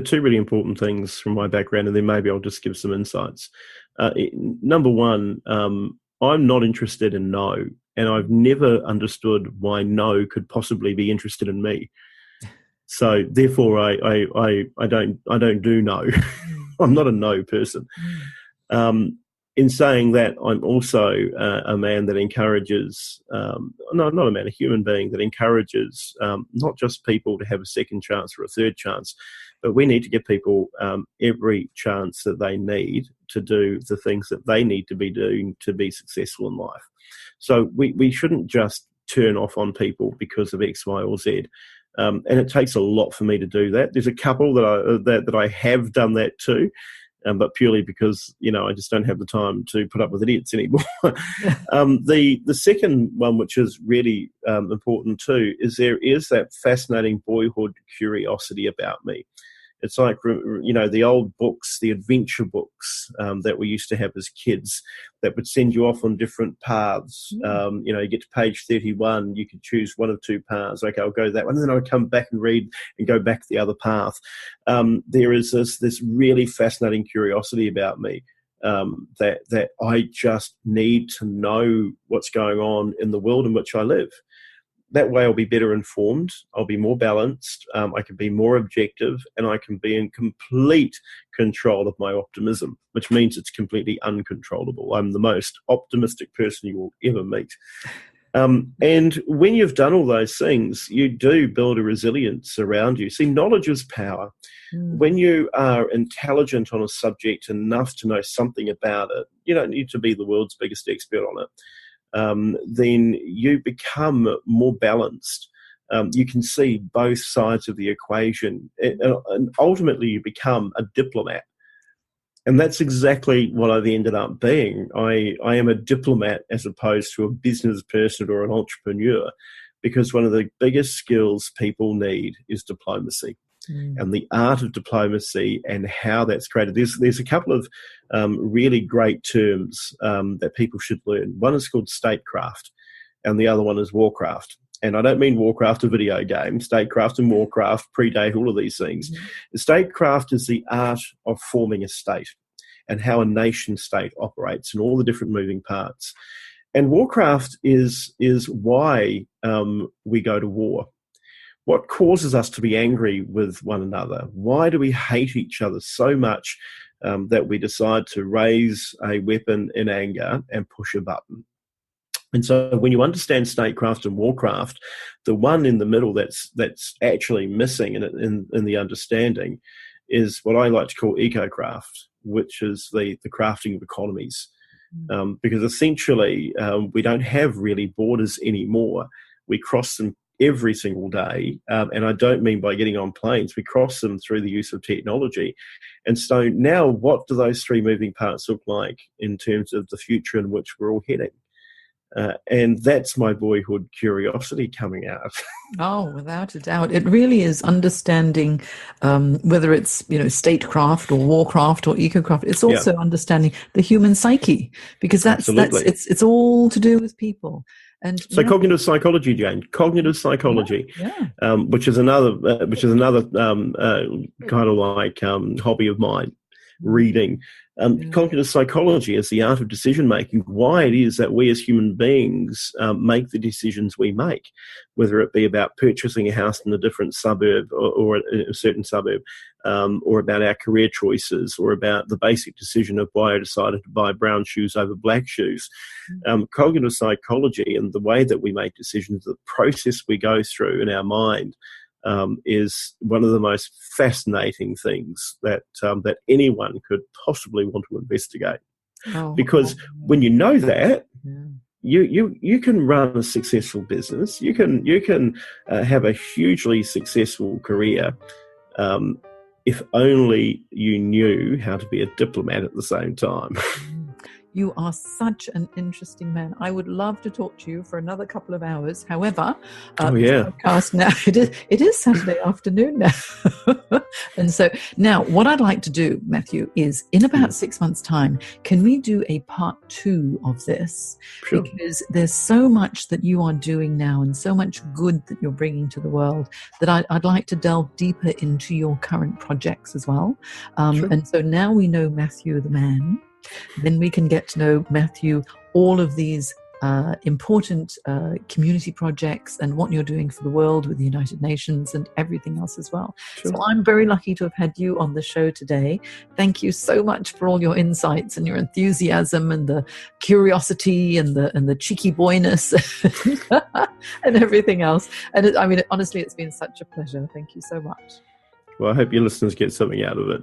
two really important things from my background, and then maybe I'll just give some insights. Number one, I'm not interested in no, and I've never understood why no could possibly be interested in me. So therefore, I don't do no. I'm not a no person. In saying that, I'm also a man that encourages, not a man, a human being that encourages not just people to have a second chance or a third chance, but we need to give people every chance that they need to do the things that they need to be doing to be successful in life. So we shouldn't just turn off on people because of X, Y, or Z. And it takes a lot for me to do that. There's a couple that I have done that too, but purely because I just don't have the time to put up with idiots anymore. The second one, which is really important too, is there is that fascinating boyhood curiosity about me. It's like, the old books, the adventure books that we used to have as kids that would send you off on different paths. You get to page 31, you could choose one of two paths. Okay, I'll go that one. And then I'll come back and read and go back the other path. There is this really fascinating curiosity about me that I just need to know what's going on in the world in which I live. That way I'll be better informed, I'll be more balanced, I can be more objective, and I can be in complete control of my optimism, which means it's completely uncontrollable. I'm the most optimistic person you will ever meet. And when you've done all those things, you do build a resilience around you. See, knowledge is power. When you are intelligent on a subject enough to know something about it, you don't need to be the world's biggest expert on it, then you become more balanced. You can see both sides of the equation, and ultimately you become a diplomat. And that's exactly what I've ended up being. I am a diplomat as opposed to a business person or an entrepreneur, because one of the biggest skills people need is diplomacy. And the art of diplomacy and how that's created. There's a couple of really great terms that people should learn. One is called statecraft, and the other one is warcraft. And I don't mean Warcraft, a video game. Statecraft and Warcraft predate all of these things. Statecraft is the art of forming a state and how a nation state operates and all the different moving parts. And Warcraft is why we go to war. What causes us to be angry with one another? Why do we hate each other so much that we decide to raise a weapon in anger and push a button? And so when you understand statecraft and warcraft, the one in the middle that's actually missing in the understanding is what I like to call eco-craft, which is the crafting of economies. Because essentially we don't have really borders anymore. We cross them every single day. And I don't mean by getting on planes. We cross them through the use of technology. And so now what do those three moving parts look like in terms of the future in which we're all heading? And that's my boyhood curiosity coming out. Oh, without a doubt. It really is understanding whether it's, statecraft or warcraft or ecocraft. It's also understanding the human psyche, because it's all to do with people. And so cognitive psychology, Jane, which is another kind of like hobby of mine, reading. Cognitive psychology is the art of decision-making, why it is that we as human beings make the decisions we make, whether it be about purchasing a house in a different suburb or a certain suburb, or about our career choices, or about the basic decision of why I decided to buy brown shoes over black shoes. Cognitive psychology and the way that we make decisions, the process we go through in our mind, is one of the most fascinating things that anyone could possibly want to investigate. Because when you know that, you can run a successful business. You can have a hugely successful career if only you knew how to be a diplomat at the same time. You are such an interesting man. I would love to talk to you for another couple of hours. However, podcast now, it is Saturday afternoon now. And so now what I'd like to do, Matthew, is in about 6 months' time, can we do a part 2 of this? Sure. Because there's so much that you are doing now and so much good that you're bringing to the world that I'd like to delve deeper into your current projects as well. Sure. And so now we know Matthew the man. Then we can get to know, Matthew, all of these important community projects and what you're doing for the world with the United Nations and everything else as well. Sure. So I'm very lucky to have had you on the show today. Thank you so much for all your insights and your enthusiasm and the curiosity and the cheeky boyness and everything else. And honestly, it's been such a pleasure. Thank you so much. Well, I hope your listeners get something out of it.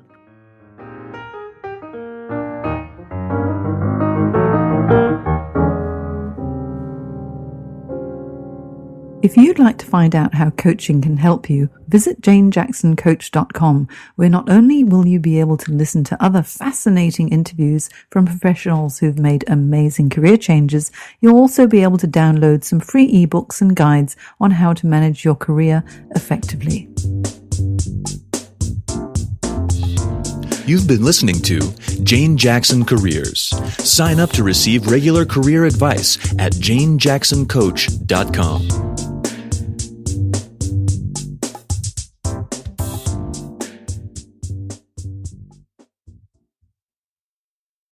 If you'd like to find out how coaching can help you, visit janejacksoncoach.com, where not only will you be able to listen to other fascinating interviews from professionals who've made amazing career changes, you'll also be able to download some free ebooks and guides on how to manage your career effectively. You've been listening to Jane Jackson Careers. Sign up to receive regular career advice at janejacksoncoach.com.